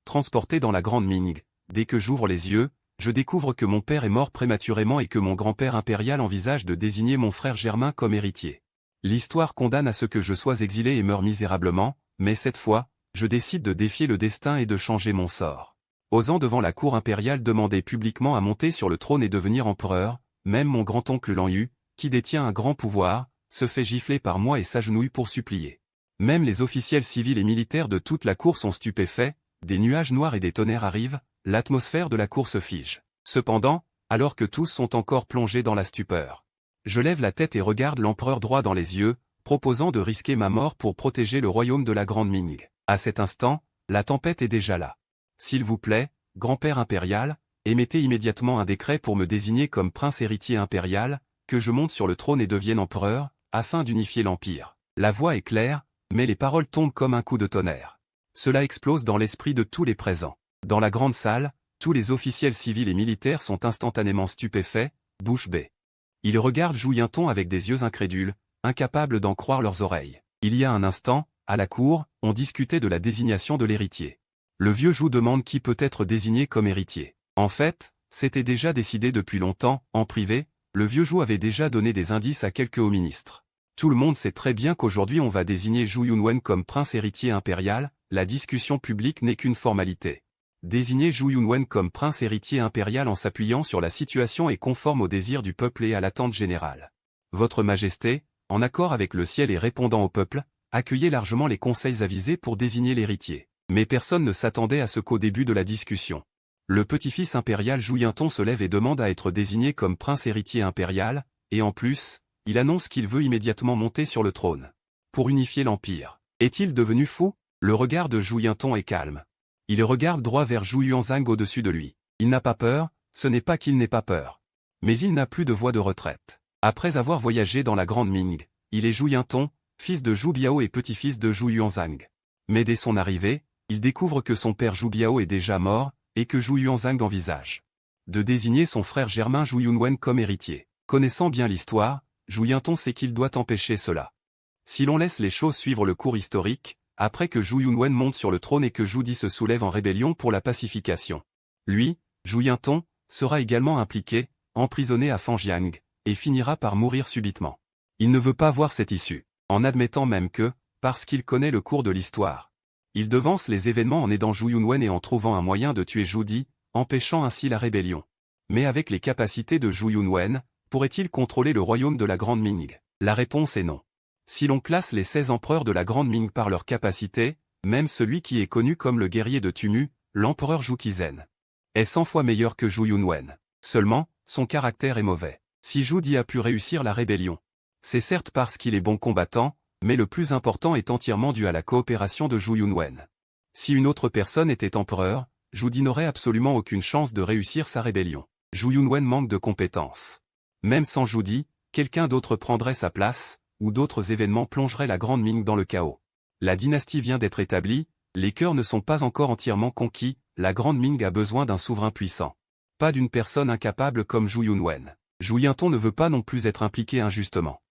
transporté dans la Grande Ming. Dès que j'ouvre les yeux, je découvre que mon père est mort prématurément et que mon grand-père impérial envisage de désigner mon frère germain comme héritier. L'histoire condamne à ce que je sois exilé et meure misérablement, mais cette fois, je décide de défier le destin et de changer mon sort. Osant devant la cour impériale demander publiquement à monter sur le trône et devenir empereur, même mon grand-oncle Lan Yu, qui détient un grand pouvoir, se fait gifler par moi et s'agenouille pour supplier. Même les officiels civils et militaires de toute la cour sont stupéfaits, des nuages noirs et des tonnerres arrivent, l'atmosphère de la cour se fige. Cependant, alors que tous sont encore plongés dans la stupeur, je lève la tête et regarde l'empereur droit dans les yeux, proposant de risquer ma mort pour protéger le royaume de la Grande Ming. À cet instant, la tempête est déjà là. S'il vous plaît, grand-père impérial, émettez immédiatement un décret pour me désigner comme prince héritier impérial, que je monte sur le trône et devienne empereur, afin d'unifier l'empire. La voix est claire, mais les paroles tombent comme un coup de tonnerre. Cela explose dans l'esprit de tous les présents. Dans la grande salle, tous les officiels civils et militaires sont instantanément stupéfaits, bouche bée. Ils regardent Zhou Yinton avec des yeux incrédules, incapables d'en croire leurs oreilles. Il y a un instant, à la cour, on discutait de la désignation de l'héritier. Le vieux Zhou demande qui peut être désigné comme héritier. En fait, c'était déjà décidé depuis longtemps, en privé, le vieux Zhou avait déjà donné des indices à quelques hauts ministres. Tout le monde sait très bien qu'aujourd'hui on va désigner Zhou Yunwen comme prince héritier impérial, la discussion publique n'est qu'une formalité. Désigner Zhou Yunwen comme prince héritier impérial en s'appuyant sur la situation est conforme au désir du peuple et à l'attente générale. Votre Majesté, en accord avec le ciel et répondant au peuple, accueillez largement les conseils avisés pour désigner l'héritier. Mais personne ne s'attendait à ce qu'au début de la discussion. Le petit-fils impérial Zhou Yinton se lève et demande à être désigné comme prince héritier impérial, et en plus, il annonce qu'il veut immédiatement monter sur le trône. Pour unifier l'empire. Est-il devenu fou? Le regard de Zhou Yinton est calme. Il regarde droit vers Zhou Yuanzhang au-dessus de lui. Il n'a pas peur, ce n'est pas qu'il n'ait pas peur. Mais il n'a plus de voie de retraite. Après avoir voyagé dans la Grande Ming, il est Zhou Yinton, fils de Zhou Biao et petit-fils de Zhou Yuanzhang. Mais dès son arrivée, il découvre que son père Zhou Biao est déjà mort, et que Zhou Yuanzhang envisage de désigner son frère germain Zhou Yunwen comme héritier. Connaissant bien l'histoire, Zhou Yinton sait qu'il doit empêcher cela. Si l'on laisse les choses suivre le cours historique, après que Zhou Yunwen monte sur le trône et que Zhou Di se soulève en rébellion pour la pacification, lui, Zhou Yinton, sera également impliqué, emprisonné à Fanjiang, et finira par mourir subitement. Il ne veut pas voir cette issue, en admettant même que, parce qu'il connaît le cours de l'histoire, il devance les événements en aidant Zhou Yunwen et en trouvant un moyen de tuer Zhou Di, empêchant ainsi la rébellion. Mais avec les capacités de Zhou Yunwen, pourrait-il contrôler le royaume de la Grande Ming? La réponse est non. Si l'on classe les 16 empereurs de la Grande Ming par leurs capacités, même celui qui est connu comme le guerrier de Tumu, l'empereur Zhou Qizen, est 100 fois meilleur que Zhou Yunwen. Seulement, son caractère est mauvais. Si Zhou Di a pu réussir la rébellion, c'est certes parce qu'il est bon combattant, mais le plus important est entièrement dû à la coopération de Zhou Yunwen. Si une autre personne était empereur, Zhou Di n'aurait absolument aucune chance de réussir sa rébellion. Zhou Yunwen manque de compétences. Même sans Zhou Di, quelqu'un d'autre prendrait sa place, ou d'autres événements plongeraient la Grande Ming dans le chaos. La dynastie vient d'être établie, les cœurs ne sont pas encore entièrement conquis, la Grande Ming a besoin d'un souverain puissant. Pas d'une personne incapable comme Zhou Yunwen. Zhou Yinton ne veut pas non plus être impliqué injustement.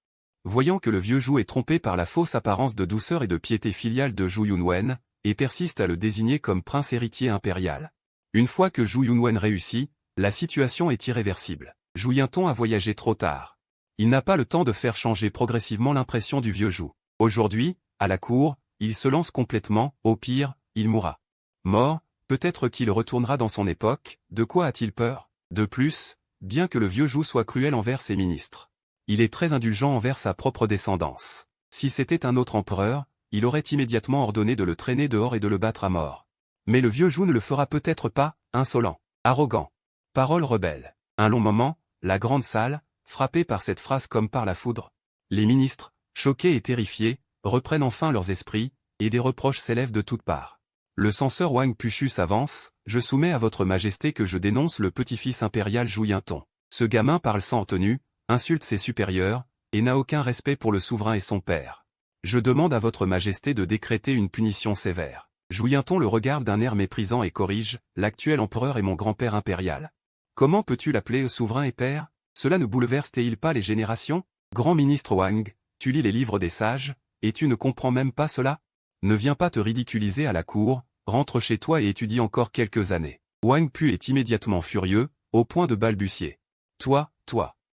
Voyant que le vieux Zhou est trompé par la fausse apparence de douceur et de piété filiale de Zhou Yunwen, et persiste à le désigner comme prince héritier impérial. Une fois que Zhou Yunwen réussit, la situation est irréversible. Zhou Yinton a voyagé trop tard. Il n'a pas le temps de faire changer progressivement l'impression du vieux Zhou. Aujourd'hui, à la cour, il se lance complètement, au pire, il mourra. Mort, peut-être qu'il retournera dans son époque, de quoi a-t-il peur? De plus, bien que le vieux Zhou soit cruel envers ses ministres, il est très indulgent envers sa propre descendance. Si c'était un autre empereur, il aurait immédiatement ordonné de le traîner dehors et de le battre à mort. Mais le vieux Zhou ne le fera peut-être pas, insolent, arrogant. Parole rebelle. Un long moment, la grande salle, frappée par cette phrase comme par la foudre. Les ministres, choqués et terrifiés, reprennent enfin leurs esprits, et des reproches s'élèvent de toutes parts. Le censeur Wang Puchu s'avance, je soumets à votre majesté que je dénonce le petit-fils impérial Zhou Yinton. Ce gamin parle sans tenue, insulte ses supérieurs, et n'a aucun respect pour le souverain et son père. Je demande à votre majesté de décréter une punition sévère. Zhou Yinton le regarde d'un air méprisant et corrige, l'actuel empereur est mon grand-père impérial. Comment peux-tu l'appeler souverain et père? Cela ne bouleverse-t-il pas les générations? Grand ministre Wang, tu lis les livres des sages, et tu ne comprends même pas cela? Ne viens pas te ridiculiser à la cour, rentre chez toi et étudie encore quelques années. Wang Pu est immédiatement furieux, au point de balbutier. Toi,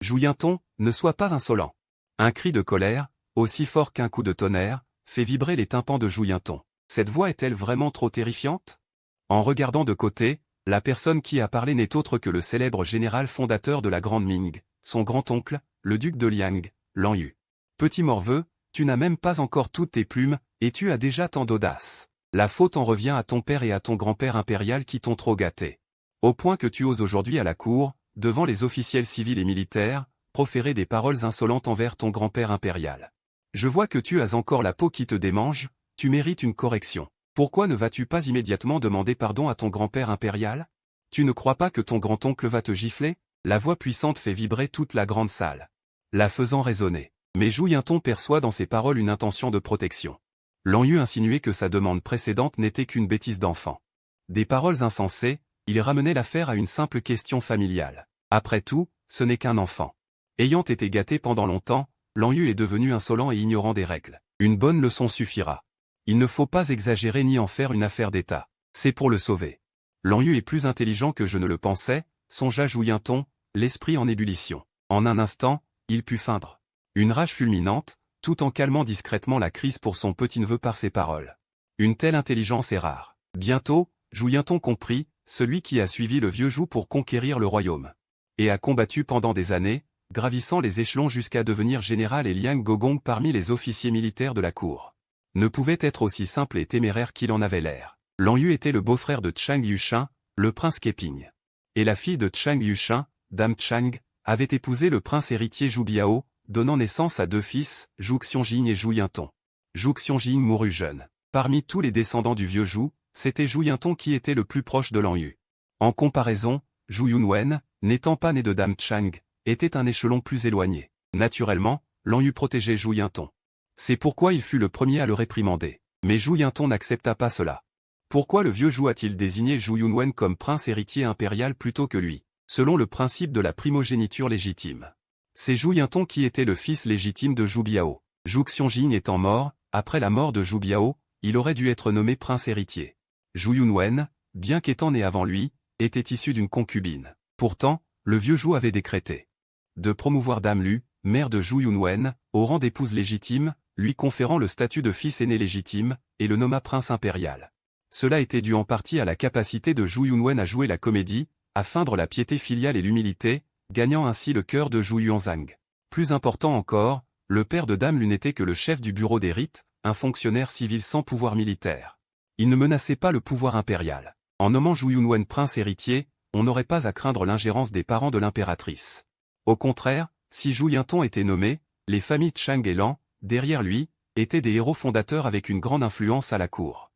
Zhu Yintong, ne sois pas insolent. Un cri de colère, aussi fort qu'un coup de tonnerre, fait vibrer les tympans de Zhu Yintong. Cette voix est-elle vraiment trop terrifiante? En regardant de côté, la personne qui a parlé n'est autre que le célèbre général fondateur de la Grande Ming, son grand-oncle, le duc de Liang, Lan Yu. Petit morveux, tu n'as même pas encore toutes tes plumes, et tu as déjà tant d'audace. La faute en revient à ton père et à ton grand-père impérial qui t'ont trop gâté. Au point que tu oses aujourd'hui à la cour, devant les officiels civils et militaires, proférer des paroles insolentes envers ton grand-père impérial. Je vois que tu as encore la peau qui te démange, tu mérites une correction. Pourquoi ne vas-tu pas immédiatement demander pardon à ton grand-père impérial? Tu ne crois pas que ton grand-oncle va te gifler? La voix puissante fait vibrer toute la grande salle, la faisant résonner. Mais Zhu Yintong perçoit dans ses paroles une intention de protection. Lan Yu insinuait que sa demande précédente n'était qu'une bêtise d'enfant. Des paroles insensées, il ramenait l'affaire à une simple question familiale. Après tout, ce n'est qu'un enfant. Ayant été gâté pendant longtemps, Lan Yu est devenu insolent et ignorant des règles. Une bonne leçon suffira. Il ne faut pas exagérer ni en faire une affaire d'État. C'est pour le sauver. Lan Yu est plus intelligent que je ne le pensais, songea Zhu Yintong, l'esprit en ébullition. En un instant, il put feindre une rage fulminante, tout en calmant discrètement la crise pour son petit-neveu par ses paroles. Une telle intelligence est rare. Bientôt, Zhu Yintong comprit, celui qui a suivi le vieux Zhu pour conquérir le royaume. Et a combattu pendant des années, gravissant les échelons jusqu'à devenir général et Liang Gogong parmi les officiers militaires de la cour. Ne pouvait être aussi simple et téméraire qu'il en avait l'air. Lan Yu était le beau-frère de Chang Yusheng, le prince Keping. Et la fille de Chang Yusheng, Dame Chang, avait épousé le prince héritier Zhu Biao, donnant naissance à deux fils, Zhu Xiangjing et Zhu Yintong. Zhu Xiangjing mourut jeune. Parmi tous les descendants du vieux Zhu, c'était Zhu Yintong qui était le plus proche de Lan Yu. En comparaison, Zhu Yunwen, n'étant pas né de Dame Chang, était un échelon plus éloigné. Naturellement, Lan Yu protégeait Zhu Yintong. C'est pourquoi il fut le premier à le réprimander. Mais Zhu Yintong n'accepta pas cela. Pourquoi le vieux Zhu a-t-il désigné Zhu Yunwen comme prince héritier impérial plutôt que lui, selon le principe de la primogéniture légitime? C'est Zhu Yintong qui était le fils légitime de Zhu Biao. Zhu Xiangjing étant mort, après la mort de Zhu Biao, il aurait dû être nommé prince héritier. Zhu Yunwen, bien qu'étant né avant lui, était issu d'une concubine. Pourtant, le vieux Zhu avait décrété de promouvoir Dame Lu, mère de Zhu Yunwen, au rang d'épouse légitime, lui conférant le statut de fils aîné légitime, et le nomma prince impérial. Cela était dû en partie à la capacité de Zhu Yunwen à jouer la comédie, à feindre la piété filiale et l'humilité, gagnant ainsi le cœur de Zhu Yuanzhang. Plus important encore, le père de Dame Lu n'était que le chef du bureau des rites, un fonctionnaire civil sans pouvoir militaire. Il ne menaçait pas le pouvoir impérial. En nommant Zhu Yunwen prince héritier, on n'aurait pas à craindre l'ingérence des parents de l'impératrice. Au contraire, si Zhu Yintong était nommé, les familles Chang et Lan, derrière lui, étaient des héros fondateurs avec une grande influence à la cour.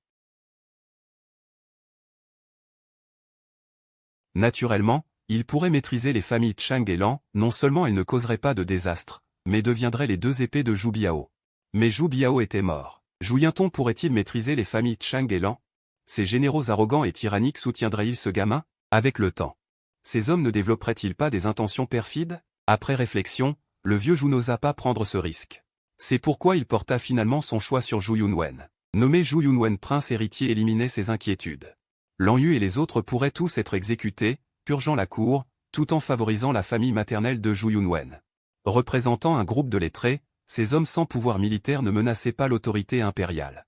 Naturellement, il pourrait maîtriser les familles Chang et Lan, non seulement elles ne causeraient pas de désastre, mais deviendraient les deux épées de Zhu Biao. Mais Zhu Biao était mort. Zhu Yintong pourrait-il maîtriser les familles Chang et Lan? Ces généraux arrogants et tyranniques soutiendraient-ils ce gamin? Avec le temps, ces hommes ne développeraient-ils pas des intentions perfides? Après réflexion, le vieux Zhu n'osa pas prendre ce risque. C'est pourquoi il porta finalement son choix sur Zhu Yunwen. Nommer Zhu Yunwen prince héritier éliminait ses inquiétudes. Lan Yu et les autres pourraient tous être exécutés, purgeant la cour, tout en favorisant la famille maternelle de Zhu Yunwen. Représentant un groupe de lettrés, ces hommes sans pouvoir militaire ne menaçaient pas l'autorité impériale.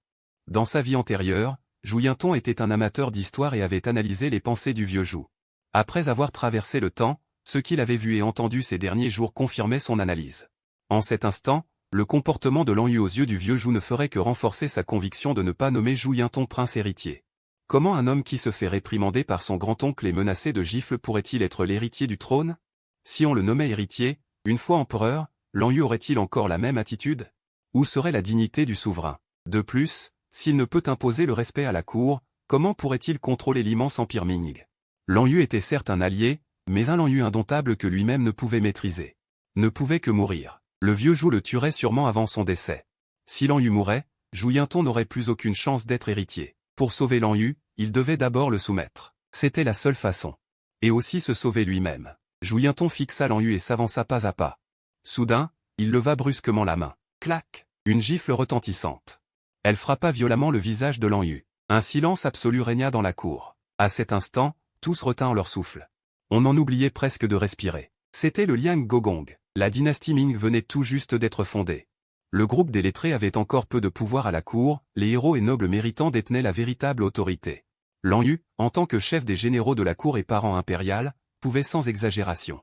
Dans sa vie antérieure, Zhu Yintong était un amateur d'histoire et avait analysé les pensées du vieux Zhu. Après avoir traversé le temps, ce qu'il avait vu et entendu ces derniers jours confirmait son analyse. En cet instant, le comportement de Lan Yu aux yeux du vieux Zhu ne ferait que renforcer sa conviction de ne pas nommer Zhu Yintong prince héritier. Comment un homme qui se fait réprimander par son grand-oncle et menacé de gifles pourrait-il être l'héritier du trône? Si on le nommait héritier, une fois empereur, Lan Yu aurait-il encore la même attitude? Où serait la dignité du souverain? De plus, s'il ne peut imposer le respect à la cour, comment pourrait-il contrôler l'immense empire Ming? Lan Yu était certes un allié, mais un Lan Yu indomptable que lui-même ne pouvait maîtriser. Ne pouvait que mourir. Le vieux Zhu le tuerait sûrement avant son décès. Si Lan Yu mourait, Zhu Yintong n'aurait plus aucune chance d'être héritier. Pour sauver Lan Yu, il devait d'abord le soumettre. C'était la seule façon. Et aussi se sauver lui-même. Zhu Yintong fixa Lan Yu et s'avança pas à pas. Soudain, il leva brusquement la main. Clac! Une gifle retentissante. Elle frappa violemment le visage de Lan Yu. Un silence absolu régna dans la cour. À cet instant, tous retinrent leur souffle. On en oubliait presque de respirer. C'était le Liang Gogong. La dynastie Ming venait tout juste d'être fondée. Le groupe des lettrés avait encore peu de pouvoir à la cour, les héros et nobles méritants détenaient la véritable autorité. Lan Yu, en tant que chef des généraux de la cour et parent impérial, pouvait sans exagération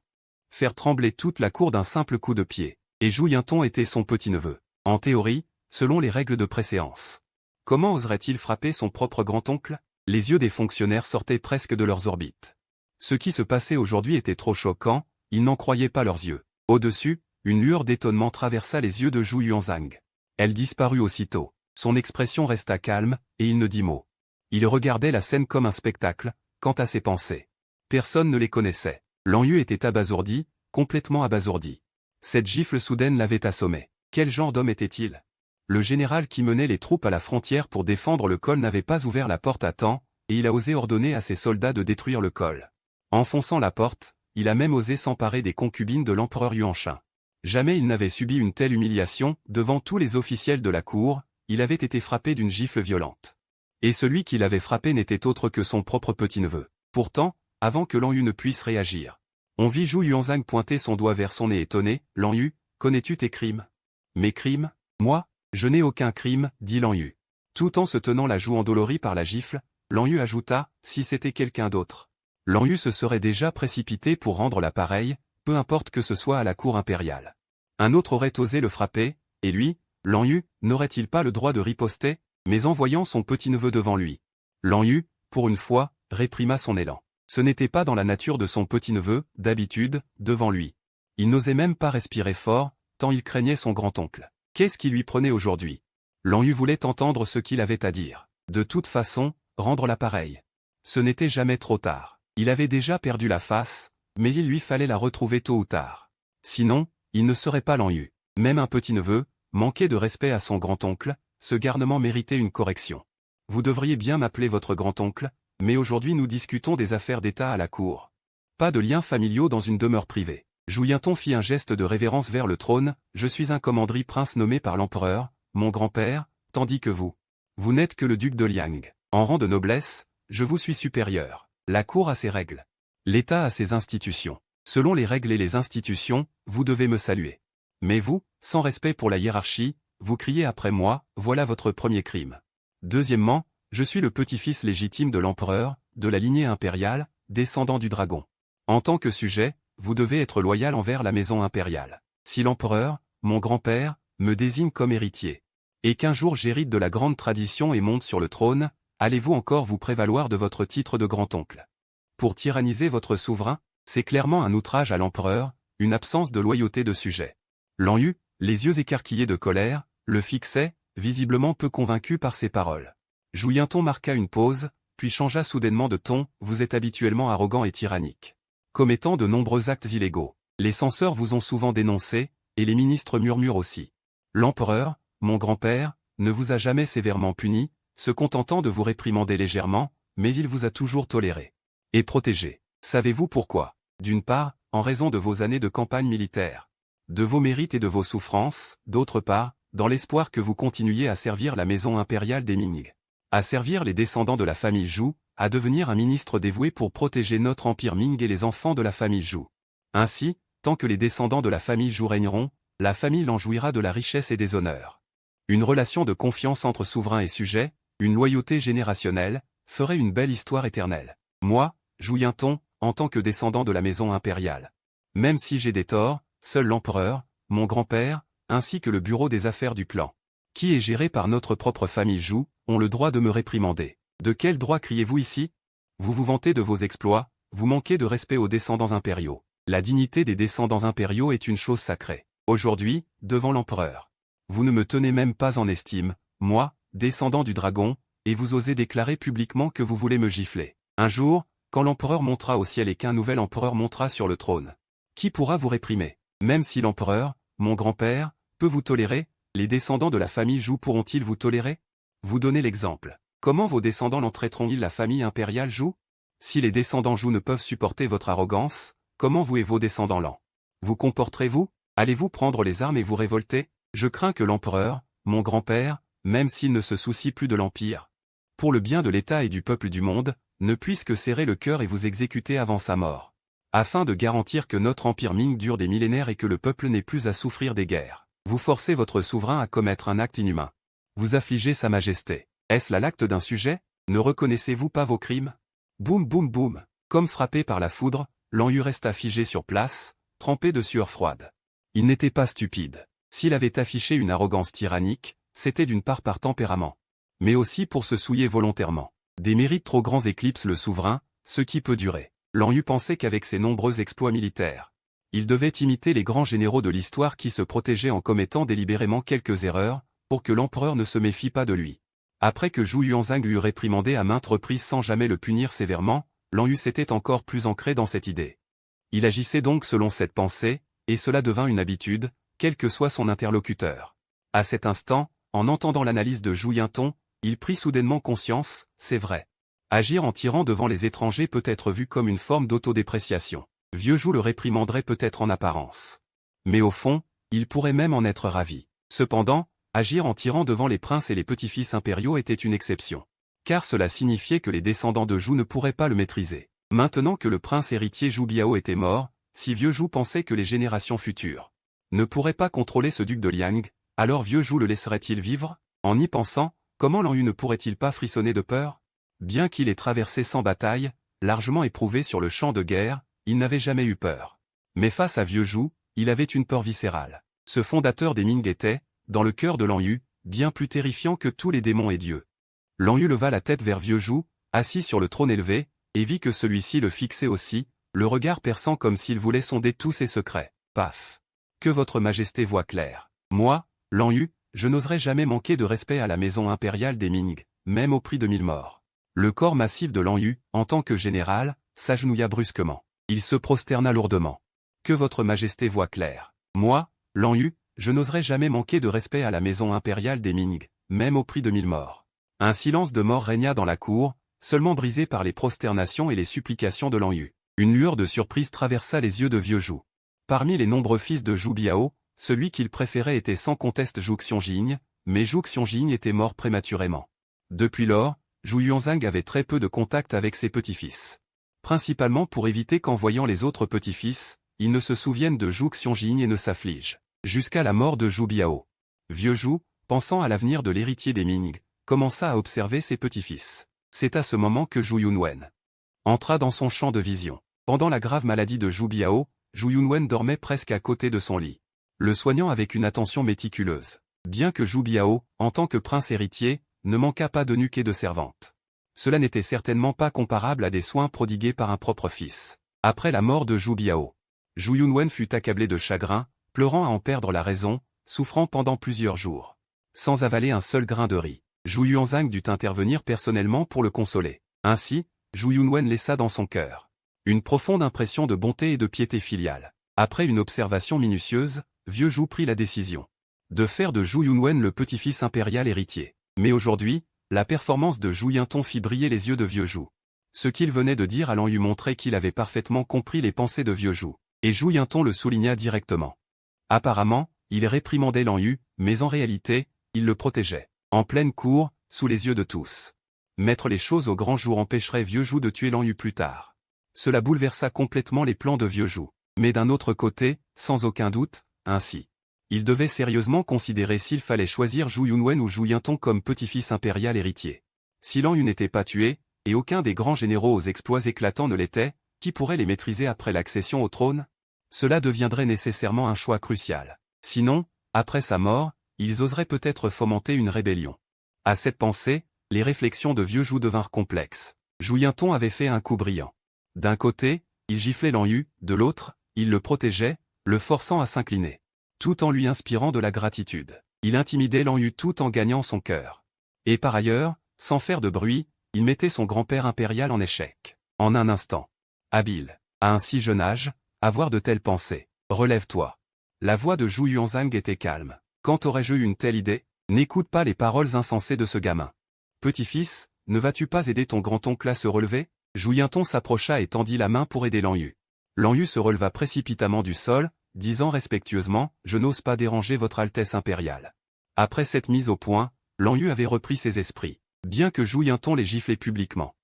faire trembler toute la cour d'un simple coup de pied. Et Zhu Yinton était son petit-neveu. En théorie, selon les règles de préséance. Comment oserait-il frapper son propre grand-oncle? Les yeux des fonctionnaires sortaient presque de leurs orbites. Ce qui se passait aujourd'hui était trop choquant, ils n'en croyaient pas leurs yeux. Au-dessus, une lueur d'étonnement traversa les yeux de Zhu Yuanzhang. Elle disparut aussitôt. Son expression resta calme, et il ne dit mot. Il regardait la scène comme un spectacle, quant à ses pensées. Personne ne les connaissait. Lan Yu était abasourdi, complètement abasourdi. Cette gifle soudaine l'avait assommé. Quel genre d'homme était-il? Le général qui menait les troupes à la frontière pour défendre le col n'avait pas ouvert la porte à temps, et il a osé ordonner à ses soldats de détruire le col. Enfonçant la porte, il a même osé s'emparer des concubines de l'empereur Yuanshan. Jamais il n'avait subi une telle humiliation, devant tous les officiels de la cour, il avait été frappé d'une gifle violente. Et celui qui l'avait frappé n'était autre que son propre petit-neveu. Pourtant, avant que Lan Yu ne puisse réagir, on vit Zhu Yuanzhang pointer son doigt vers son nez étonné. « Lan Yu, connais-tu tes crimes ?»« Mes crimes? Moi? Je n'ai aucun crime, dit Lan Yu. Tout en se tenant la joue endolorie par la gifle, Lan Yu ajouta, si c'était quelqu'un d'autre. Lan Yu se serait déjà précipité pour rendre l'appareil, peu importe que ce soit à la cour impériale. Un autre aurait osé le frapper, et lui, Lan Yu, n'aurait-il pas le droit de riposter, mais en voyant son petit-neveu devant lui. Lan Yu, pour une fois, réprima son élan. Ce n'était pas dans la nature de son petit-neveu, d'habitude, devant lui. Il n'osait même pas respirer fort, tant il craignait son grand-oncle. Qu'est-ce qui lui prenait aujourd'hui? Lan Yu voulait entendre ce qu'il avait à dire. De toute façon, rendre l'appareil. Ce n'était jamais trop tard. Il avait déjà perdu la face, mais il lui fallait la retrouver tôt ou tard. Sinon, il ne serait pas Lan Yu. Même un petit-neveu, manquait de respect à son grand-oncle, ce garnement méritait une correction. Vous devriez bien m'appeler votre grand-oncle, mais aujourd'hui nous discutons des affaires d'État à la cour. Pas de liens familiaux dans une demeure privée. Zhu Yinton fit un geste de révérence vers le trône, je suis un commanderie prince nommé par l'empereur, mon grand-père, tandis que vous n'êtes que le duc de Liang. En rang de noblesse, je vous suis supérieur. La cour a ses règles. L'État a ses institutions. Selon les règles et les institutions, vous devez me saluer. Mais vous, sans respect pour la hiérarchie, vous criez après moi, voilà votre premier crime. Deuxièmement, je suis le petit-fils légitime de l'empereur, de la lignée impériale, descendant du dragon. En tant que sujet, vous devez être loyal envers la maison impériale. Si l'empereur, mon grand-père, me désigne comme héritier, et qu'un jour j'hérite de la grande tradition et monte sur le trône, allez-vous encore vous prévaloir de votre titre de grand-oncle? Pour tyranniser votre souverain, c'est clairement un outrage à l'empereur, une absence de loyauté de sujet. Lan Yu, les yeux écarquillés de colère, le fixait, visiblement peu convaincu par ses paroles. Zhu Yinton marqua une pause, puis changea soudainement de ton, vous êtes habituellement arrogant et tyrannique. Commettant de nombreux actes illégaux. Les censeurs vous ont souvent dénoncé, et les ministres murmurent aussi. L'empereur, mon grand-père, ne vous a jamais sévèrement puni, se contentant de vous réprimander légèrement, mais il vous a toujours toléré. Et protégé. Savez-vous pourquoi? D'une part, en raison de vos années de campagne militaire. De vos mérites et de vos souffrances, d'autre part, dans l'espoir que vous continuiez à servir la maison impériale des Ming. À servir les descendants de la famille Zhou, à devenir un ministre dévoué pour protéger notre empire Ming et les enfants de la famille Zhou. Ainsi, tant que les descendants de la famille Zhou régneront, la famille Lan jouira de la richesse et des honneurs. Une relation de confiance entre souverain et sujet, une loyauté générationnelle, ferait une belle histoire éternelle. Moi, Zhu Yinton, en tant que descendant de la maison impériale. Même si j'ai des torts, seul l'empereur, mon grand-père, ainsi que le bureau des affaires du clan, qui est géré par notre propre famille Zhou, ont le droit de me réprimander. De quel droit criez-vous ici? Vous vous vantez de vos exploits, vous manquez de respect aux descendants impériaux. La dignité des descendants impériaux est une chose sacrée. Aujourd'hui, devant l'empereur, vous ne me tenez même pas en estime, moi, descendant du dragon, et vous osez déclarer publiquement que vous voulez me gifler. Un jour, quand l'empereur montera au ciel et qu'un nouvel empereur montera sur le trône, qui pourra vous réprimer? Même si l'empereur, mon grand-père, peut vous tolérer, les descendants de la famille Zhou pourront-ils vous tolérer? Vous donnez l'exemple. Comment vos descendants l'entraîneront-ils la famille impériale Zhou? Si les descendants Zhou ne peuvent supporter votre arrogance, comment vous et vos descendants Lan vous comporterez-vous? Allez-vous prendre les armes et vous révolter? Je crains que l'empereur, mon grand-père, même s'il ne se soucie plus de l'empire, pour le bien de l'État et du peuple du monde, ne puisse que serrer le cœur et vous exécuter avant sa mort. Afin de garantir que notre empire Ming dure des millénaires et que le peuple n'ait plus à souffrir des guerres. Vous forcez votre souverain à commettre un acte inhumain. Vous affligez sa majesté. Est-ce là l'acte d'un sujet? Ne reconnaissez-vous pas vos crimes? Boum boum boum. Comme frappé par la foudre, Lan Yu resta figé sur place, trempé de sueur froide. Il n'était pas stupide. S'il avait affiché une arrogance tyrannique, c'était d'une part par tempérament, mais aussi pour se souiller volontairement. Des mérites trop grands éclipsent le souverain, ce qui peut durer. Lan Yu pensait qu'avec ses nombreux exploits militaires, il devait imiter les grands généraux de l'histoire qui se protégeaient en commettant délibérément quelques erreurs, pour que l'empereur ne se méfie pas de lui. Après que Zhou Yuanzhang l'eut réprimandé à maintes reprises sans jamais le punir sévèrement, Lan Yu s'était encore plus ancré dans cette idée. Il agissait donc selon cette pensée, et cela devint une habitude, quel que soit son interlocuteur. À cet instant, en entendant l'analyse de Zhou Yinton, il prit soudainement conscience, c'est vrai. Agir en tyran devant les étrangers peut être vu comme une forme d'autodépréciation. Vieux Zhou le réprimanderait peut-être en apparence. Mais au fond, il pourrait même en être ravi. Cependant, agir en tyran devant les princes et les petits-fils impériaux était une exception. Car cela signifiait que les descendants de Zhou ne pourraient pas le maîtriser. Maintenant que le prince héritier Zhou Biao était mort, si Vieux Zhou pensait que les générations futures ne pourraient pas contrôler ce duc de Liang, alors Vieux Zhou le laisserait-il vivre? En y pensant, comment Lan Yu ne pourrait-il pas frissonner de peur? Bien qu'il ait traversé 100 batailles, largement éprouvé sur le champ de guerre, il n'avait jamais eu peur. Mais face à Vieux Zhou, il avait une peur viscérale. Ce fondateur des Ming était, dans le cœur de Lan Yu, bien plus terrifiant que tous les démons et dieux. Lan Yu leva la tête vers Vieux Zhou, assis sur le trône élevé, et vit que celui-ci le fixait aussi, le regard perçant comme s'il voulait sonder tous ses secrets. Paf! Que votre majesté voit clair. Moi, Lan Yu, je n'oserais jamais manquer de respect à la maison impériale des Ming, même au prix de 1000 morts. Le corps massif de Lan Yu, en tant que général, s'agenouilla brusquement. Il se prosterna lourdement. Que votre majesté voit clair. Moi, Lan Yu, je n'oserais jamais manquer de respect à la maison impériale des Ming, même au prix de 1000 morts. Un silence de mort régna dans la cour, seulement brisé par les prosternations et les supplications de Lan Yu. Une lueur de surprise traversa les yeux de Vieux Zhou. Parmi les nombreux fils de Zhou Biao, celui qu'il préférait était sans conteste Zhou Xiongjing, mais Zhou Xiongjing était mort prématurément. Depuis lors, Zhou Yuanzhang avait très peu de contact avec ses petits-fils. Principalement pour éviter qu'en voyant les autres petits-fils, ils ne se souviennent de Zhou Xiongjing et ne s'affligent. Jusqu'à la mort de Zhou Biao. Vieux Zhou, pensant à l'avenir de l'héritier des Ming, commença à observer ses petits-fils. C'est à ce moment que Zhou Yunwen entra dans son champ de vision. Pendant la grave maladie de Zhou Biao, Zhou Yunwen dormait presque à côté de son lit, le soignant avec une attention méticuleuse. Bien que Zhou Biao, en tant que prince héritier, ne manquât pas de nuque et de servante. Cela n'était certainement pas comparable à des soins prodigués par un propre fils. Après la mort de Zhou Biao, Zhou Yunwen fut accablé de chagrin, pleurant à en perdre la raison, souffrant pendant plusieurs jours. Sans avaler un seul grain de riz. Zhou Yuanzhang dut intervenir personnellement pour le consoler. Ainsi, Zhou Yunwen laissa dans son cœur une profonde impression de bonté et de piété filiale. Après une observation minutieuse, Vieux Zhou prit la décision de faire de Zhou Yunwen le petit-fils impérial héritier. Mais aujourd'hui, la performance de Zhou Yinton fit briller les yeux de Vieux Zhou. Ce qu'il venait de dire à Lan Yu montrait qu'il avait parfaitement compris les pensées de Vieux Zhou, et Zhou Yinton le souligna directement. Apparemment, il réprimandait Lan Yu, mais en réalité, il le protégeait. En pleine cour, sous les yeux de tous. Mettre les choses au grand jour empêcherait Vieux Zhou de tuer Lan Yu plus tard. Cela bouleversa complètement les plans de Vieux Zhou. Mais d'un autre côté, sans aucun doute, ainsi. Il devait sérieusement considérer s'il fallait choisir Zhou Yunwen ou Zhou Yinton comme petit-fils impérial héritier. Si Lan Yu n'était pas tué, et aucun des grands généraux aux exploits éclatants ne l'était, qui pourrait les maîtriser après l'accession au trône? Cela deviendrait nécessairement un choix crucial. Sinon, après sa mort, ils oseraient peut-être fomenter une rébellion. À cette pensée, les réflexions de Vieux Zhou devinrent complexes. Zhou Yinton avait fait un coup brillant. D'un côté, il giflait Lan Yu, de l'autre, il le protégeait, le forçant à s'incliner. Tout en lui inspirant de la gratitude. Il intimidait Lan Yu tout en gagnant son cœur. Et par ailleurs, sans faire de bruit, il mettait son grand-père impérial en échec. En un instant. Habile. À un si jeune âge, avoir de telles pensées. Relève-toi. La voix de Zhou Yuanzhang était calme. Quand aurais-je eu une telle idée? N'écoute pas les paroles insensées de ce gamin. Petit-fils, ne vas-tu pas aider ton grand-oncle à se relever? Zhou Yinton s'approcha et tendit la main pour aider Lan Yu. Lan Yu se releva précipitamment du sol, disant respectueusement, « Je n'ose pas déranger votre Altesse impériale. » Après cette mise au point, Lan Yu avait repris ses esprits. bien que Zhou Yinton les giflait publiquement.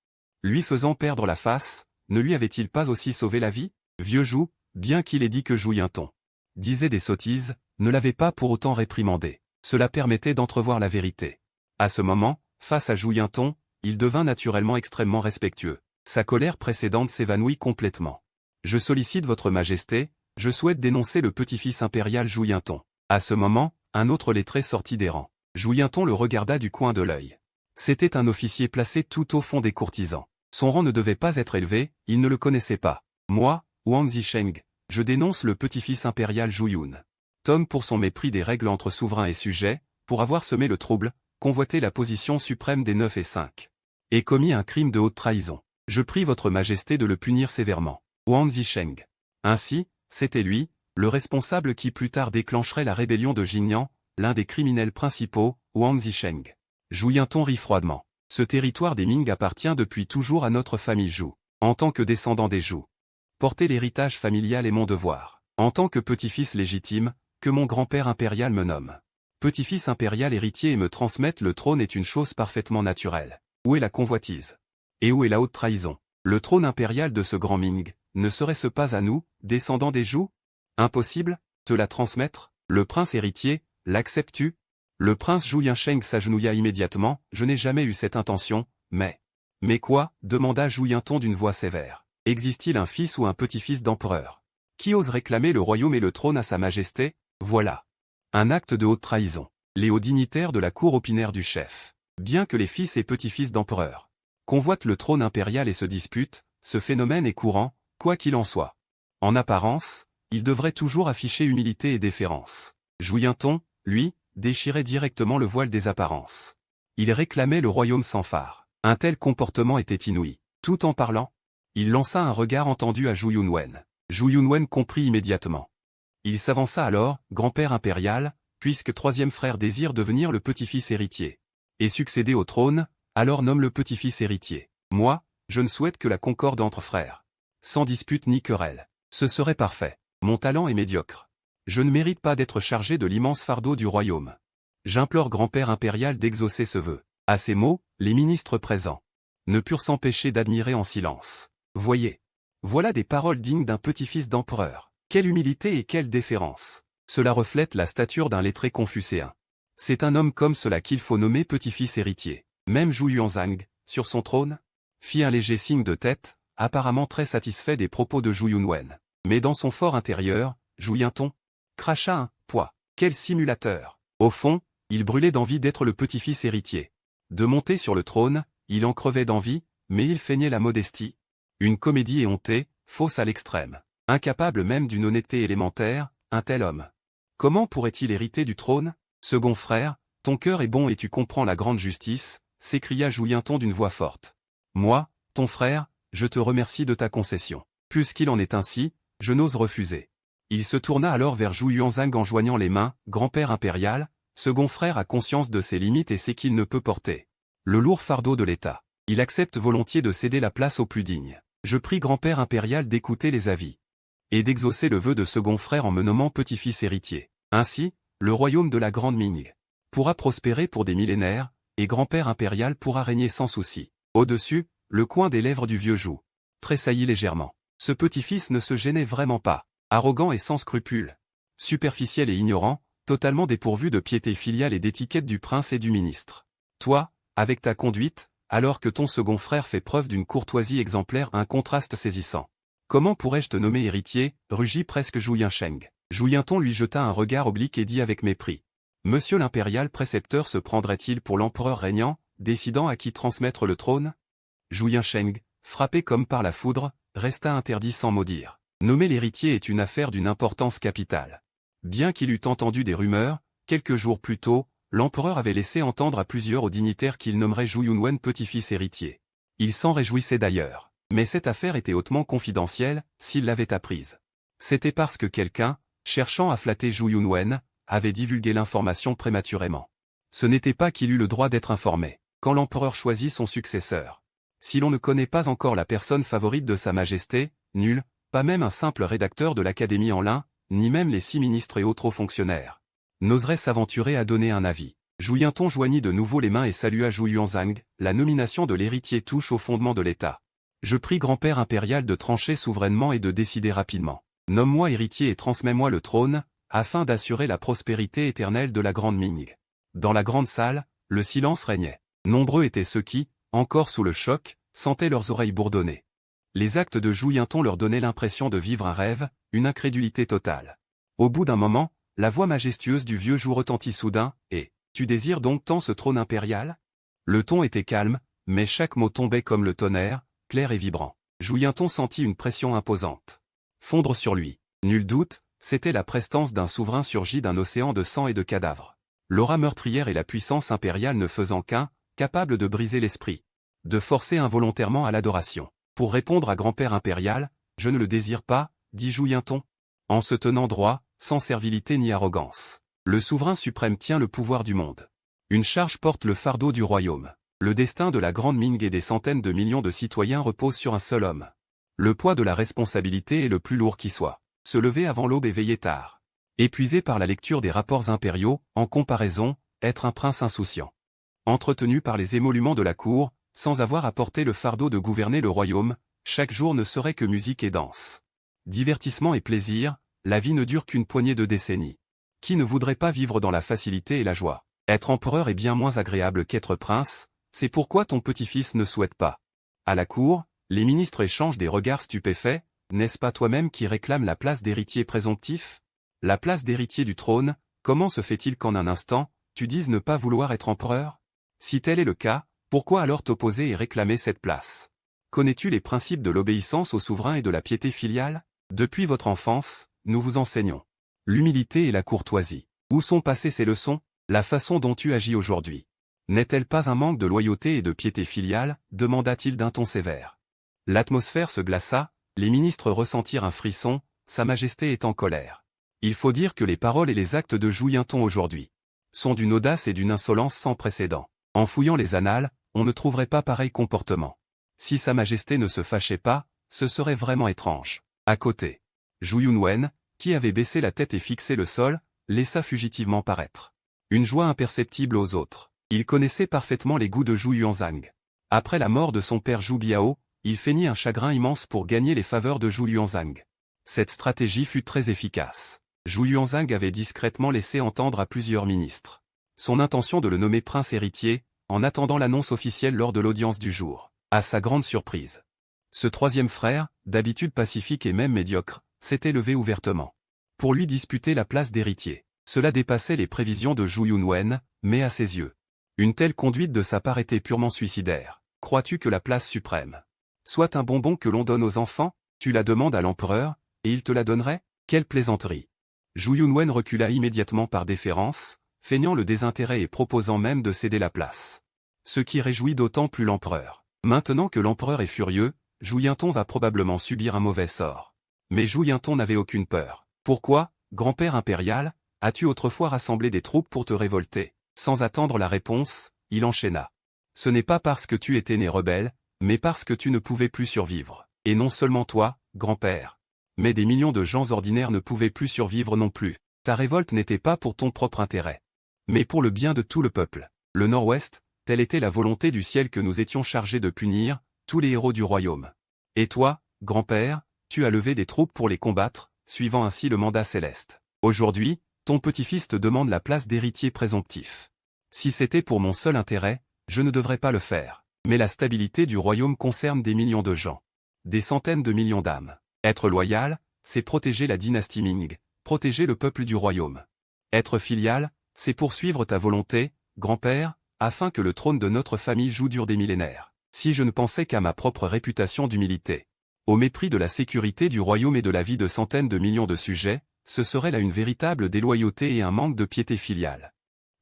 Lui faisant perdre la face, ne lui avait-il pas aussi sauvé la vie? Vieux Zhou, bien qu'il ait dit que Zhou Yinton disait des sottises, ne l'avait pas pour autant réprimandé. Cela permettait d'entrevoir la vérité. À ce moment, face à Zhou Yinton, il devint naturellement extrêmement respectueux. Sa colère précédente s'évanouit complètement. Je sollicite votre majesté, je souhaite dénoncer le petit-fils impérial Zhou Yinton. À ce moment, un autre lettré sortit des rangs. Zhou Yinton le regarda du coin de l'œil. C'était un officier placé tout au fond des courtisans. Son rang ne devait pas être élevé, il ne le connaissait pas. Moi, Wang Zisheng, je dénonce le petit-fils impérial Zhou Yun. Tom pour son mépris des règles entre souverains et sujets, pour avoir semé le trouble, convoité la position suprême des 9 et 5. Et commis un crime de haute trahison. Je prie votre majesté de le punir sévèrement. Wang Zisheng. Ainsi, c'était lui, le responsable qui plus tard déclencherait la rébellion de Jingyan, l'un des criminels principaux, Wang Zisheng. Zhou Yinton rit froidement. Ce territoire des Ming appartient depuis toujours à notre famille Zhou. En tant que descendant des Zhou, porter l'héritage familial est mon devoir. En tant que petit-fils légitime, que mon grand-père impérial me nomme petit-fils impérial héritier et me transmette le trône est une chose parfaitement naturelle. Où est la convoitise? Et où est la haute trahison? Le trône impérial de ce grand Ming, ne serait-ce pas à nous, descendants des Zhou? Impossible, te la transmettre? Le prince héritier, l'acceptes-tu? Le prince Zhou Yinsheng s'agenouilla immédiatement, je n'ai jamais eu cette intention, mais... Mais quoi? Demanda Zhou Yinton d'une voix sévère. Existe-t-il un fils ou un petit-fils d'empereur qui ose réclamer le royaume et le trône à sa majesté? Voilà. Un acte de haute trahison. Les hauts dignitaires de la cour opinèrent du chef. Bien que les fils et petits-fils d'empereurs convoitent le trône impérial et se disputent, ce phénomène est courant, quoi qu'il en soit. En apparence, il devrait toujours afficher humilité et déférence. Zhou Yinton, lui, déchirait directement le voile des apparences. Il réclamait le royaume sans phare. Un tel comportement était inouï. Tout en parlant, il lança un regard entendu à Zhou Yunwen. Zhou Yunwen comprit immédiatement. Il s'avança alors, grand-père impérial, puisque troisième frère désire devenir le petit-fils héritier. Et succéder au trône, alors nomme le petit-fils héritier. Moi, je ne souhaite que la concorde entre frères. Sans dispute ni querelle. Ce serait parfait. Mon talent est médiocre. Je ne mérite pas d'être chargé de l'immense fardeau du royaume. J'implore grand-père impérial d'exaucer ce vœu. À ces mots, les ministres présents ne purent s'empêcher d'admirer en silence. Voyez. Voilà des paroles dignes d'un petit-fils d'empereur. Quelle humilité et quelle déférence. Cela reflète la stature d'un lettré confucéen. C'est un homme comme cela qu'il faut nommer petit-fils héritier. Même Zhou Yuanzhang, sur son trône, fit un léger signe de tête, apparemment très satisfait des propos de Zhou Yunwen. Mais dans son fort intérieur, Zhou Yinton cracha un « poids ». Quel simulateur. Au fond, il brûlait d'envie d'être le petit-fils héritier. De monter sur le trône, il en crevait d'envie, mais il feignait la modestie. Une comédie éhontée, fausse à l'extrême. Incapable même d'une honnêteté élémentaire, un tel homme. Comment pourrait-il hériter du trône? Second frère, ton cœur est bon et tu comprends la grande justice, s'écria Zhou Yinton d'une voix forte. Moi, ton frère, je te remercie de ta concession. Puisqu'il en est ainsi, je n'ose refuser. Il se tourna alors vers Zhou Yuanzhang en joignant les mains, grand-père impérial, second frère a conscience de ses limites et sait qu'il ne peut porter le lourd fardeau de l'État. Il accepte volontiers de céder la place aux plus dignes. Je prie grand-père impérial d'écouter les avis et d'exaucer le vœu de second frère en me nommant petit-fils héritier. Ainsi, le royaume de la Grande Ming pourra prospérer pour des millénaires, et grand-père impérial pourra régner sans souci. Au-dessus, le coin des lèvres du vieux Zhou tressaillit légèrement. Ce petit-fils ne se gênait vraiment pas. Arrogant et sans scrupules. Superficiel et ignorant, totalement dépourvu de piété filiale et d'étiquette du prince et du ministre. Toi, avec ta conduite, alors que ton second frère fait preuve d'une courtoisie exemplaire, un contraste saisissant. Comment pourrais-je te nommer héritier, rugit presque Zhou Yinsheng. Zhou Yinton lui jeta un regard oblique et dit avec mépris. Monsieur l'impérial précepteur se prendrait-il pour l'empereur régnant, décidant à qui transmettre le trône? Zhou Yinsheng, frappé comme par la foudre, resta interdit sans mot dire. Nommer l'héritier est une affaire d'une importance capitale. Bien qu'il eût entendu des rumeurs, quelques jours plus tôt, l'empereur avait laissé entendre à plusieurs hauts dignitaires qu'il nommerait Zhou Yunwen petit-fils héritier. Il s'en réjouissait d'ailleurs. Mais cette affaire était hautement confidentielle, s'il l'avait apprise. C'était parce que quelqu'un, cherchant à flatter Zhou Yunwen, avait divulgué l'information prématurément. Ce n'était pas qu'il eût le droit d'être informé, quand l'empereur choisit son successeur. Si l'on ne connaît pas encore la personne favorite de sa majesté, nul, pas même un simple rédacteur de l'Académie en lin, ni même les 6 ministres et autres hauts fonctionnaires, n'oserait s'aventurer à donner un avis. Zhuyanton joignit de nouveau les mains et salua Zhu Yuanzhang, la nomination de l'héritier touche au fondement de l'État. Je prie grand-père impérial de trancher souverainement et de décider rapidement. Nomme-moi héritier et transmets-moi le trône, afin d'assurer la prospérité éternelle de la grande Ming. Dans la grande salle, le silence régnait. Nombreux étaient ceux qui, encore sous le choc, sentaient leurs oreilles bourdonner. Les actes de Zhuyanton leur donnaient l'impression de vivre un rêve, une incrédulité totale. Au bout d'un moment, la voix majestueuse du vieux Zhu retentit soudain, et « Tu désires donc tant ce trône impérial ?» Le ton était calme, mais chaque mot tombait comme le tonnerre, clair et vibrant. Zhuyanton sentit une pression imposante fondre sur lui. Nul doute, c'était la prestance d'un souverain surgi d'un océan de sang et de cadavres. L'aura meurtrière et la puissance impériale ne faisant qu'un, capable de briser l'esprit, de forcer involontairement à l'adoration. Pour répondre à grand-père impérial, je ne le désire pas, dit Zhuyanton, en se tenant droit, sans servilité ni arrogance. Le souverain suprême tient le pouvoir du monde. Une charge porte le fardeau du royaume. Le destin de la grande Ming et des centaines de millions de citoyens repose sur un seul homme. Le poids de la responsabilité est le plus lourd qui soit. Se lever avant l'aube et veiller tard. Épuisé par la lecture des rapports impériaux, en comparaison, être un prince insouciant. Entretenu par les émoluments de la cour, sans avoir à porter le fardeau de gouverner le royaume, chaque jour ne serait que musique et danse. Divertissement et plaisir, la vie ne dure qu'une poignée de décennies. Qui ne voudrait pas vivre dans la facilité et la joie? Être empereur est bien moins agréable qu'être prince, c'est pourquoi ton petit-fils ne souhaite pas. À la cour, les ministres échangent des regards stupéfaits, n'est-ce pas toi-même qui réclame la place d'héritier présomptif? La place d'héritier du trône, comment se fait-il qu'en un instant, tu dises ne pas vouloir être empereur? Si tel est le cas, pourquoi alors t'opposer et réclamer cette place? Connais-tu les principes de l'obéissance au souverain et de la piété filiale? Depuis votre enfance, nous vous enseignons l'humilité et la courtoisie. Où sont passées ces leçons? La façon dont tu agis aujourd'hui n'est-elle pas un manque de loyauté et de piété filiale? Demanda-t-il d'un ton sévère. L'atmosphère se glaça, les ministres ressentirent un frisson, Sa Majesté est en colère. Il faut dire que les paroles et les actes de Zhuyanton aujourd'hui sont d'une audace et d'une insolence sans précédent. En fouillant les annales, on ne trouverait pas pareil comportement. Si Sa Majesté ne se fâchait pas, ce serait vraiment étrange. À côté, Zhu Yunwen, qui avait baissé la tête et fixé le sol, laissa fugitivement paraître une joie imperceptible aux autres. Il connaissait parfaitement les goûts de Zhu Yuanzhang. Après la mort de son père Zhu Biao, il feignit un chagrin immense pour gagner les faveurs de Zhu Yuanzhang. Cette stratégie fut très efficace. Zhu Yuanzhang avait discrètement laissé entendre à plusieurs ministres son intention de le nommer prince héritier, en attendant l'annonce officielle lors de l'audience du jour. À sa grande surprise, ce troisième frère, d'habitude pacifique et même médiocre, s'était levé ouvertement pour lui disputer la place d'héritier. Cela dépassait les prévisions de Zhu Yunwen, mais à ses yeux, une telle conduite de sa part était purement suicidaire. Crois-tu que la place suprême soit un bonbon que l'on donne aux enfants? Tu la demandes à l'empereur, et il te la donnerait? Quelle plaisanterie! Zhu Yunwen recula immédiatement par déférence, feignant le désintérêt et proposant même de céder la place. Ce qui réjouit d'autant plus l'empereur. Maintenant que l'empereur est furieux, Zhuyanton va probablement subir un mauvais sort. Mais Zhuyanton n'avait aucune peur. Pourquoi, grand-père impérial, as-tu autrefois rassemblé des troupes pour te révolter? Sans attendre la réponse, il enchaîna. Ce n'est pas parce que tu étais né rebelle, mais parce que tu ne pouvais plus survivre. Et non seulement toi, grand-père. Mais des millions de gens ordinaires ne pouvaient plus survivre non plus. Ta révolte n'était pas pour ton propre intérêt, mais pour le bien de tout le peuple. Le Nord-Ouest, telle était la volonté du ciel que nous étions chargés de punir, tous les héros du royaume. Et toi, grand-père, tu as levé des troupes pour les combattre, suivant ainsi le mandat céleste. Aujourd'hui, ton petit-fils te demande la place d'héritier présomptif. Si c'était pour mon seul intérêt, je ne devrais pas le faire. Mais la stabilité du royaume concerne des millions de gens. Des centaines de millions d'âmes. Être loyal, c'est protéger la dynastie Ming, protéger le peuple du royaume. Être filial, c'est poursuivre ta volonté, grand-père, afin que le trône de notre famille joue dure des millénaires. Si je ne pensais qu'à ma propre réputation d'humilité, au mépris de la sécurité du royaume et de la vie de centaines de millions de sujets, ce serait là une véritable déloyauté et un manque de piété filiale.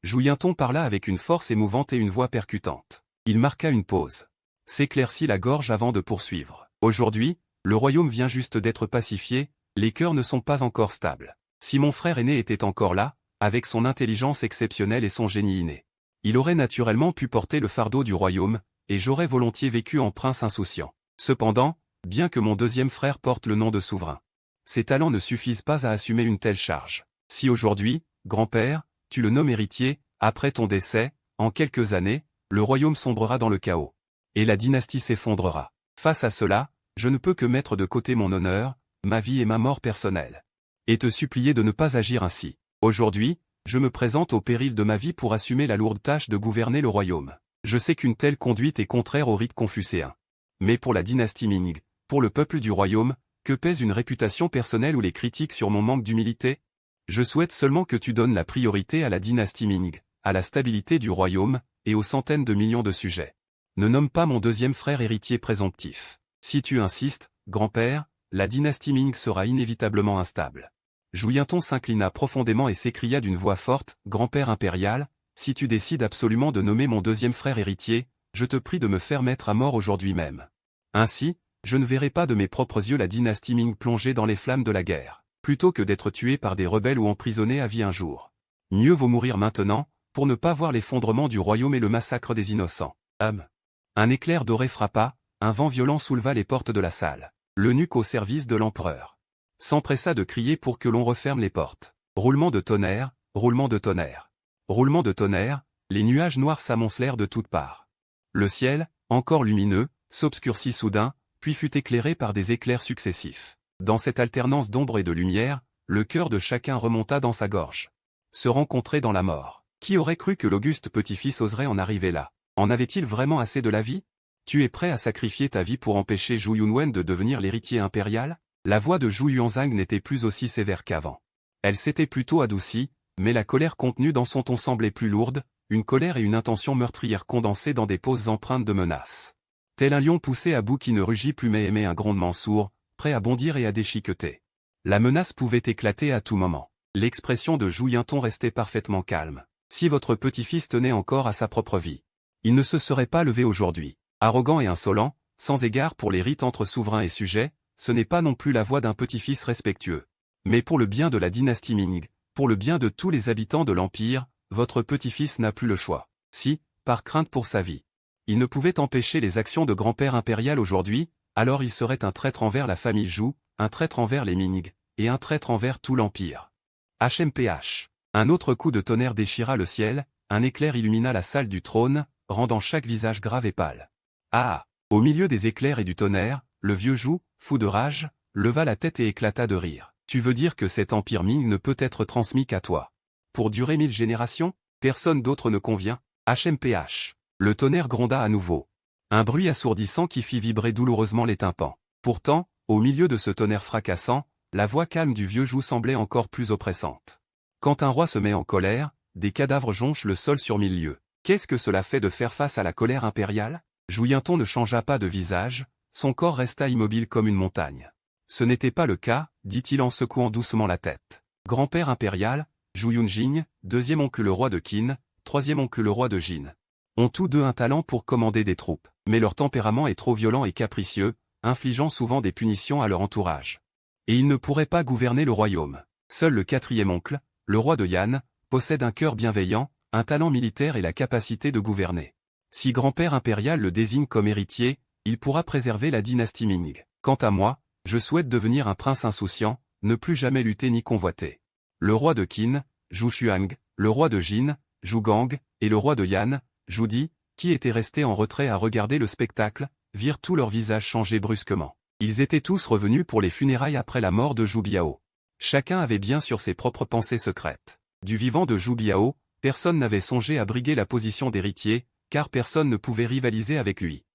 Zhuyanton parla avec une force émouvante et une voix percutante. Il marqua une pause, s'éclaircit la gorge avant de poursuivre. Aujourd'hui, le royaume vient juste d'être pacifié, les cœurs ne sont pas encore stables. Si mon frère aîné était encore là, avec son intelligence exceptionnelle et son génie inné, il aurait naturellement pu porter le fardeau du royaume, et j'aurais volontiers vécu en prince insouciant. Cependant, bien que mon deuxième frère porte le nom de souverain, ses talents ne suffisent pas à assumer une telle charge. Si aujourd'hui, grand-père, tu le nommes héritier, Après ton décès, en quelques années, le royaume sombrera dans le chaos. Et la dynastie s'effondrera. Face à cela, je ne peux que mettre de côté mon honneur, ma vie et ma mort personnelle. Et te supplier de ne pas agir ainsi. Aujourd'hui, je me présente au péril de ma vie pour assumer la lourde tâche de gouverner le royaume. Je sais qu'une telle conduite est contraire au rite confucéen. Mais pour la dynastie Ming, pour le peuple du royaume, que pèse une réputation personnelle ou les critiques sur mon manque d'humilité? Je souhaite seulement que tu donnes la priorité à la dynastie Ming, à la stabilité du royaume, et aux centaines de millions de sujets. Ne nomme pas mon deuxième frère héritier présomptif. Si tu insistes, grand-père, la dynastie Ming sera inévitablement instable. Zhou Yinton s'inclina profondément et s'écria d'une voix forte, « Grand-père impérial, si tu décides absolument de nommer mon deuxième frère héritier, je te prie de me faire mettre à mort aujourd'hui même. Ainsi, je ne verrai pas de mes propres yeux la dynastie Ming plongée dans les flammes de la guerre, plutôt que d'être tuée par des rebelles ou emprisonnée à vie un jour. Mieux vaut mourir maintenant, pour ne pas voir l'effondrement du royaume et le massacre des innocents. » Un éclair doré frappa, un vent violent souleva les portes de la salle. L'eunuque au service de l'empereur s'empressa de crier pour que l'on referme les portes. Roulement de tonnerre, roulement de tonnerre. Roulement de tonnerre, les nuages noirs s'amoncelèrent de toutes parts. Le ciel, encore lumineux, s'obscurcit soudain, puis fut éclairé par des éclairs successifs. Dans cette alternance d'ombre et de lumière, le cœur de chacun remonta dans sa gorge. Se rencontrer dans la mort. Qui aurait cru que l'auguste petit-fils oserait en arriver là? En avait-il vraiment assez de la vie? Tu es prêt à sacrifier ta vie pour empêcher Zhou Yunwen de devenir l'héritier impérial? La voix de Zhou Yuanzhang n'était plus aussi sévère qu'avant. Elle s'était plutôt adoucie, mais la colère contenue dans son ton semblait plus lourde, une colère et une intention meurtrière condensées dans des pauses empreintes de menace. Tel un lion poussé à bout qui ne rugit plus mais émet un grondement sourd, prêt à bondir et à déchiqueter. La menace pouvait éclater à tout moment. L'expression de Zhou Yinton restait parfaitement calme. Si votre petit-fils tenait encore à sa propre vie, il ne se serait pas levé aujourd'hui. Arrogant et insolent, sans égard pour les rites entre souverains et sujets, ce n'est pas non plus la voix d'un petit-fils respectueux. Mais pour le bien de la dynastie Ming, pour le bien de tous les habitants de l'Empire, votre petit-fils n'a plus le choix. Si, par crainte pour sa vie, il ne pouvait empêcher les actions de grand-père impérial aujourd'hui, alors il serait un traître envers la famille Zhou, un traître envers les Ming, et un traître envers tout l'Empire. HMPH. Un autre coup de tonnerre déchira le ciel, un éclair illumina la salle du trône, rendant chaque visage grave et pâle. Ah! Au milieu des éclairs et du tonnerre, le vieux Zhou, fou de rage, leva la tête et éclata de rire. Tu veux dire que cet empire Ming ne peut être transmis qu'à toi? Pour durer 1000 générations? Personne d'autre ne convient? HMPH. Le tonnerre gronda à nouveau. Un bruit assourdissant qui fit vibrer douloureusement les tympans. Pourtant, au milieu de ce tonnerre fracassant, la voix calme du vieux Zhou semblait encore plus oppressante. Quand un roi se met en colère, des cadavres jonchent le sol sur 1000 lieues. Qu'est-ce que cela fait de faire face à la colère impériale? Zhou Yinton ne changea pas de visage, son corps resta immobile comme une montagne. Ce n'était pas le cas, dit-il en secouant doucement la tête. Grand-père impérial, Zhou Yunjing, deuxième oncle le roi de Qin, troisième oncle le roi de Jin, ont tous deux un talent pour commander des troupes, mais leur tempérament est trop violent et capricieux, infligeant souvent des punitions à leur entourage. Et ils ne pourraient pas gouverner le royaume. Seul le quatrième oncle, le roi de Yan, possède un cœur bienveillant, un talent militaire et la capacité de gouverner. Si grand-père impérial le désigne comme héritier, il pourra préserver la dynastie Ming. Quant à moi, je souhaite devenir un prince insouciant, ne plus jamais lutter ni convoiter. Le roi de Qin, Zhou Xuang, le roi de Jin, Zhou Gang, et le roi de Yan, Zhou Di, qui étaient restés en retrait à regarder le spectacle, virent tous leurs visages changer brusquement. Ils étaient tous revenus pour les funérailles après la mort de Zhou Biao. Chacun avait bien sûr ses propres pensées secrètes. Du vivant de Zhou Biao, personne n'avait songé à briguer la position d'héritier, car personne ne pouvait rivaliser avec lui.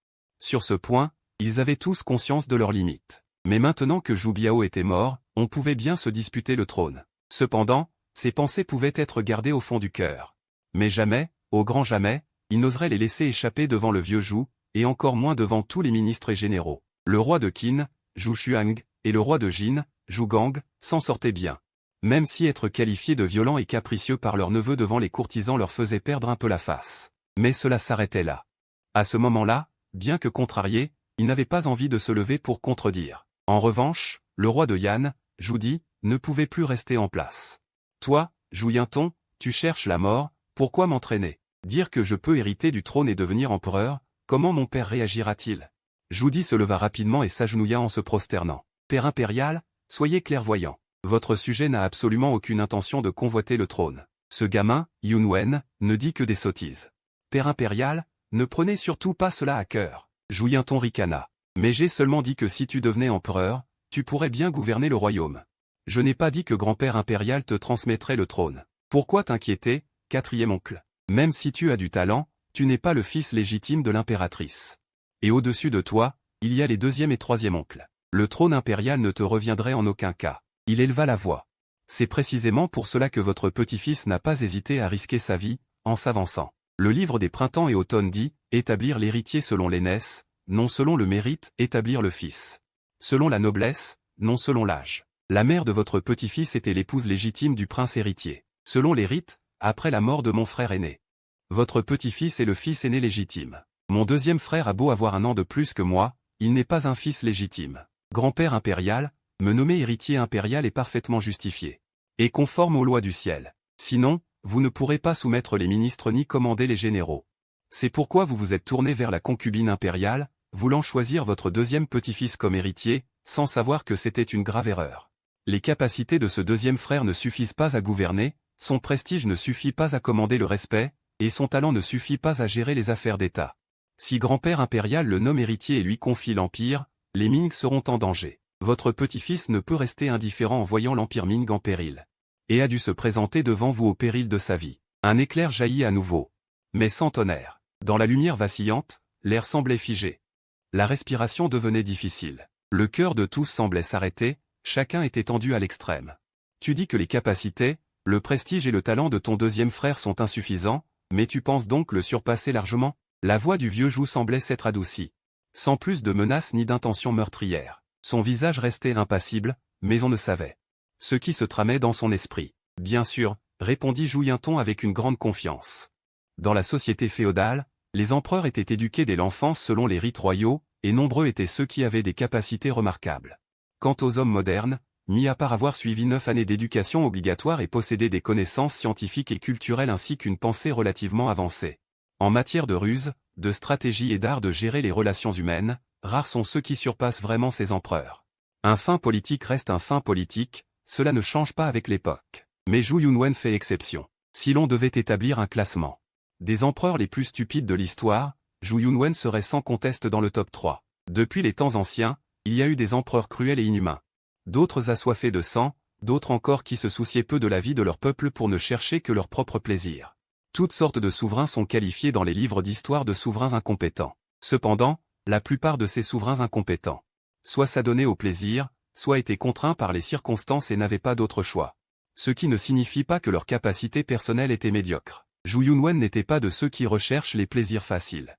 Sur ce point, ils avaient tous conscience de leurs limites. Mais maintenant que Zhou Biao était mort, on pouvait bien se disputer le trône. Cependant, ces pensées pouvaient être gardées au fond du cœur. Mais jamais, au grand jamais, il n'oserait les laisser échapper devant le vieux Zhou, et encore moins devant tous les ministres et généraux. Le roi de Qin, Zhou Xuang, et le roi de Jin, Zhou Gang, s'en sortaient bien. Même si être qualifiés de violents et capricieux par leurs neveux devant les courtisans leur faisait perdre un peu la face. Mais cela s'arrêtait là. À ce moment-là, bien que contrariés, ils n'avaient pas envie de se lever pour contredire. En revanche, le roi de Yan, Zhou Di, ne pouvait plus rester en place. Toi, Zhou Yinton, tu cherches la mort, pourquoi m'entraîner? Dire que je peux hériter du trône et devenir empereur, comment mon père réagira-t-il? Zhou Di se leva rapidement et s'agenouilla en se prosternant. Père impérial, soyez clairvoyant. Votre sujet n'a absolument aucune intention de convoiter le trône. Ce gamin, Yunwen, ne dit que des sottises. Père impérial, ne prenez surtout pas cela à cœur. Jouyenton ricana. Mais j'ai seulement dit que si tu devenais empereur, tu pourrais bien gouverner le royaume. Je n'ai pas dit que grand-père impérial te transmettrait le trône. Pourquoi t'inquiéter, quatrième oncle? Même si tu as du talent, tu n'es pas le fils légitime de l'impératrice. Et au-dessus de toi, il y a les deuxième et troisième oncles. Le trône impérial ne te reviendrait en aucun cas. Il éleva la voix. C'est précisément pour cela que votre petit-fils n'a pas hésité à risquer sa vie, en s'avançant. Le livre des printemps et automnes dit, établir l'héritier selon l'aînesse, non selon le mérite, établir le fils. Selon la noblesse, non selon l'âge. La mère de votre petit-fils était l'épouse légitime du prince héritier. Selon les rites, après la mort de mon frère aîné. Votre petit-fils est le fils aîné légitime. Mon deuxième frère a beau avoir un an de plus que moi, il n'est pas un fils légitime. Grand-père impérial, me nommer héritier impérial est parfaitement justifié. Et conforme aux lois du ciel. Sinon, vous ne pourrez pas soumettre les ministres ni commander les généraux. C'est pourquoi vous vous êtes tourné vers la concubine impériale, voulant choisir votre deuxième petit-fils comme héritier, sans savoir que c'était une grave erreur. Les capacités de ce deuxième frère ne suffisent pas à gouverner, son prestige ne suffit pas à commander le respect, et son talent ne suffit pas à gérer les affaires d'État. Si grand-père impérial le nomme héritier et lui confie l'empire, les Ming seront en danger. Votre petit-fils ne peut rester indifférent en voyant l'empire Ming en péril. Et a dû se présenter devant vous au péril de sa vie. Un éclair jaillit à nouveau. Mais sans tonnerre. Dans la lumière vacillante, l'air semblait figé. La respiration devenait difficile. Le cœur de tous semblait s'arrêter, chacun était tendu à l'extrême. Tu dis que les capacités, le prestige et le talent de ton deuxième frère sont insuffisants, mais tu penses donc le surpasser largement? La voix du vieux Jou semblait s'être adoucie. Sans plus de menaces ni d'intentions meurtrières. Son visage restait impassible, mais on ne savait. Ce qui se tramait dans son esprit. Bien sûr, répondit Jouyenton avec une grande confiance. Dans la société féodale, les empereurs étaient éduqués dès l'enfance selon les rites royaux, et nombreux étaient ceux qui avaient des capacités remarquables. Quant aux hommes modernes, mis à part avoir suivi 9 années d'éducation obligatoire et posséder des connaissances scientifiques et culturelles ainsi qu'une pensée relativement avancée. En matière de ruse, de stratégie et d'art de gérer les relations humaines, rares sont ceux qui surpassent vraiment ces empereurs. Un fin politique reste un fin politique, cela ne change pas avec l'époque. Mais Zhou Yunwen fait exception. Si l'on devait établir un classement des empereurs les plus stupides de l'histoire, Zhou Yunwen serait sans conteste dans le top 3. Depuis les temps anciens, il y a eu des empereurs cruels et inhumains. D'autres assoiffés de sang, d'autres encore qui se souciaient peu de la vie de leur peuple pour ne chercher que leur propre plaisir. Toutes sortes de souverains sont qualifiés dans les livres d'histoire de souverains incompétents. Cependant, la plupart de ces souverains incompétents, soit s'adonnaient au plaisir, soit étaient contraints par les circonstances et n'avaient pas d'autre choix. Ce qui ne signifie pas que leur capacité personnelle était médiocre. Zhou Yunwen n'était pas de ceux qui recherchent les plaisirs faciles.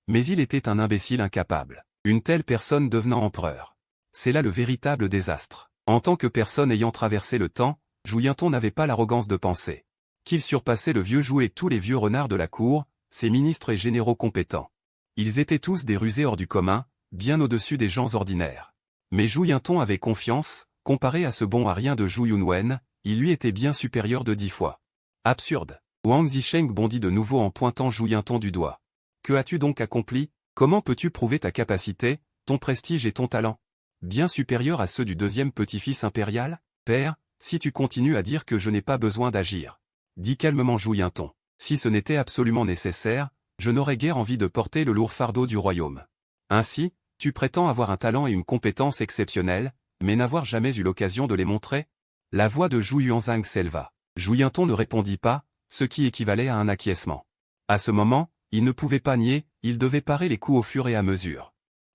Mais il était un imbécile incapable. Une telle personne devenant empereur. C'est là le véritable désastre. En tant que personne ayant traversé le temps, Jouyenton n'avait pas l'arrogance de penser qu'il surpassait le vieux Jou et tous les vieux renards de la cour, ses ministres et généraux compétents. Ils étaient tous des rusés hors du commun, bien au-dessus des gens ordinaires. Mais Jouyenton avait confiance, comparé à ce bon à rien de Zhou Yunwen, il lui était bien supérieur de 10 fois. Absurde. Wang Zisheng bondit de nouveau en pointant Jouyenton du doigt. Que as-tu donc accompli? Comment peux-tu prouver ta capacité, ton prestige et ton talent? Bien supérieurs à ceux du deuxième petit-fils impérial? Père, si tu continues à dire que je n'ai pas besoin d'agir. Dit calmement Jouyenton. Si ce n'était absolument nécessaire, je n'aurais guère envie de porter le lourd fardeau du royaume. Ainsi, tu prétends avoir un talent et une compétence exceptionnels, mais n'avoir jamais eu l'occasion de les montrer? La voix de Zhou Yuanzhang s'éleva. Jouyenton ne répondit pas, ce qui équivalait à un acquiescement. À ce moment, il ne pouvait pas nier, il devait parer les coups au fur et à mesure.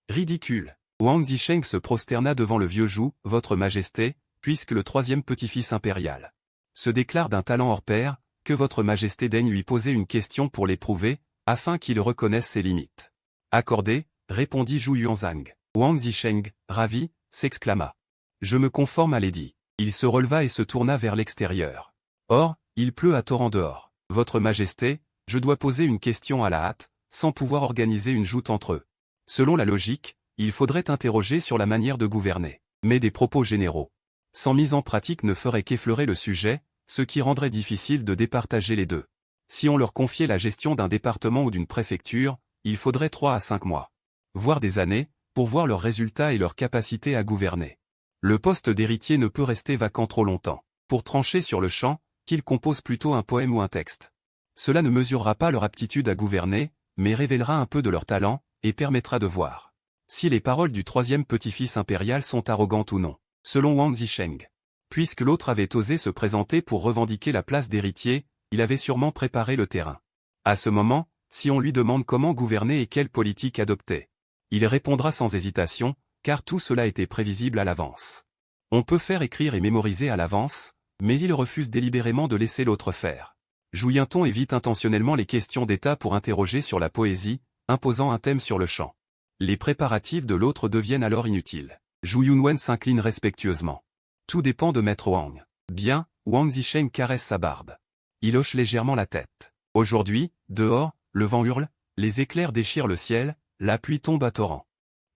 Ridicule. Wang Zisheng se prosterna devant le vieux Zhou, votre majesté, puisque le troisième petit-fils impérial se déclare d'un talent hors pair, que votre majesté daigne lui poser une question pour l'éprouver, afin qu'il reconnaisse ses limites. Accordé, répondit Zhou Yuanzhang. Wang Zisheng, ravi, s'exclama. Je me conforme à l'édit. Il se releva et se tourna vers l'extérieur. Or, il pleut à torrent dehors. Votre majesté, je dois poser une question à la hâte, sans pouvoir organiser une joute entre eux. Selon la logique, il faudrait interroger sur la manière de gouverner. Mais des propos généraux, sans mise en pratique ne feraient qu'effleurer le sujet, ce qui rendrait difficile de départager les deux. Si on leur confiait la gestion d'un département ou d'une préfecture, il faudrait 3 à 5 mois, voire des années, pour voir leurs résultats et leur capacité à gouverner. Le poste d'héritier ne peut rester vacant trop longtemps. Pour trancher sur le champ, qu'ils composent plutôt un poème ou un texte. Cela ne mesurera pas leur aptitude à gouverner, mais révélera un peu de leur talent, et permettra de voir si les paroles du troisième petit-fils impérial sont arrogantes ou non, selon Wang Zisheng. Puisque l'autre avait osé se présenter pour revendiquer la place d'héritier, il avait sûrement préparé le terrain. À ce moment, si on lui demande comment gouverner et quelle politique adopter, il répondra sans hésitation, car tout cela était prévisible à l'avance. On peut faire écrire et mémoriser à l'avance, mais il refuse délibérément de laisser l'autre faire. Zhu Yinton évite intentionnellement les questions d'État pour interroger sur la poésie, imposant un thème sur le chant. Les préparatifs de l'autre deviennent alors inutiles. Zhu Yunwen s'incline respectueusement. Tout dépend de Maître Wang. Bien, Wang Zisheng caresse sa barbe. Il hoche légèrement la tête. Aujourd'hui, dehors, le vent hurle, les éclairs déchirent le ciel, la pluie tombe à torrent.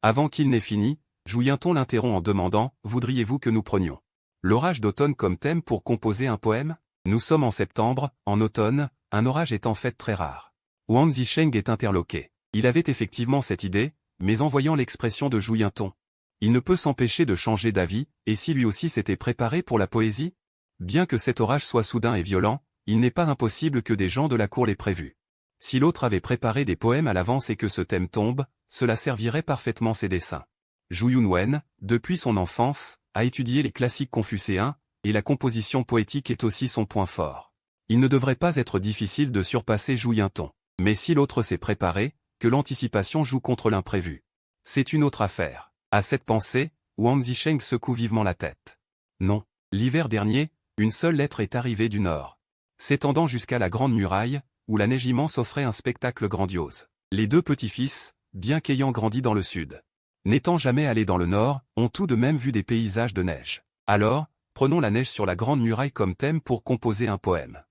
Avant qu'il n'ait fini, Zhu Yinton l'interrompt en demandant « Voudriez-vous que nous prenions l'orage d'automne comme thème pour composer un poème ? Nous sommes en septembre, en automne, un orage est en fait très rare. » Wang Zisheng est interloqué. Il avait effectivement cette idée, mais en voyant l'expression de Zhu Yinton, il ne peut s'empêcher de changer d'avis, et si lui aussi s'était préparé pour la poésie? Bien que cet orage soit soudain et violent, il n'est pas impossible que des gens de la cour l'aient prévu. Si l'autre avait préparé des poèmes à l'avance et que ce thème tombe, cela servirait parfaitement ses dessins. Zhu Yunwen, depuis son enfance, a étudié les classiques confucéens, et la composition poétique est aussi son point fort. Il ne devrait pas être difficile de surpasser Zhu Yinton. Mais si l'autre s'est préparé, que l'anticipation joue contre l'imprévu. C'est une autre affaire. À cette pensée, Wang Zisheng secoue vivement la tête. Non. L'hiver dernier, une seule lettre est arrivée du nord, s'étendant jusqu'à la Grande Muraille, où la neige immense offrait un spectacle grandiose. Les deux petits-fils, bien qu'ayant grandi dans le sud, n'étant jamais allés dans le nord, ont tout de même vu des paysages de neige. Alors, prenons la neige sur la Grande Muraille comme thème pour composer un poème.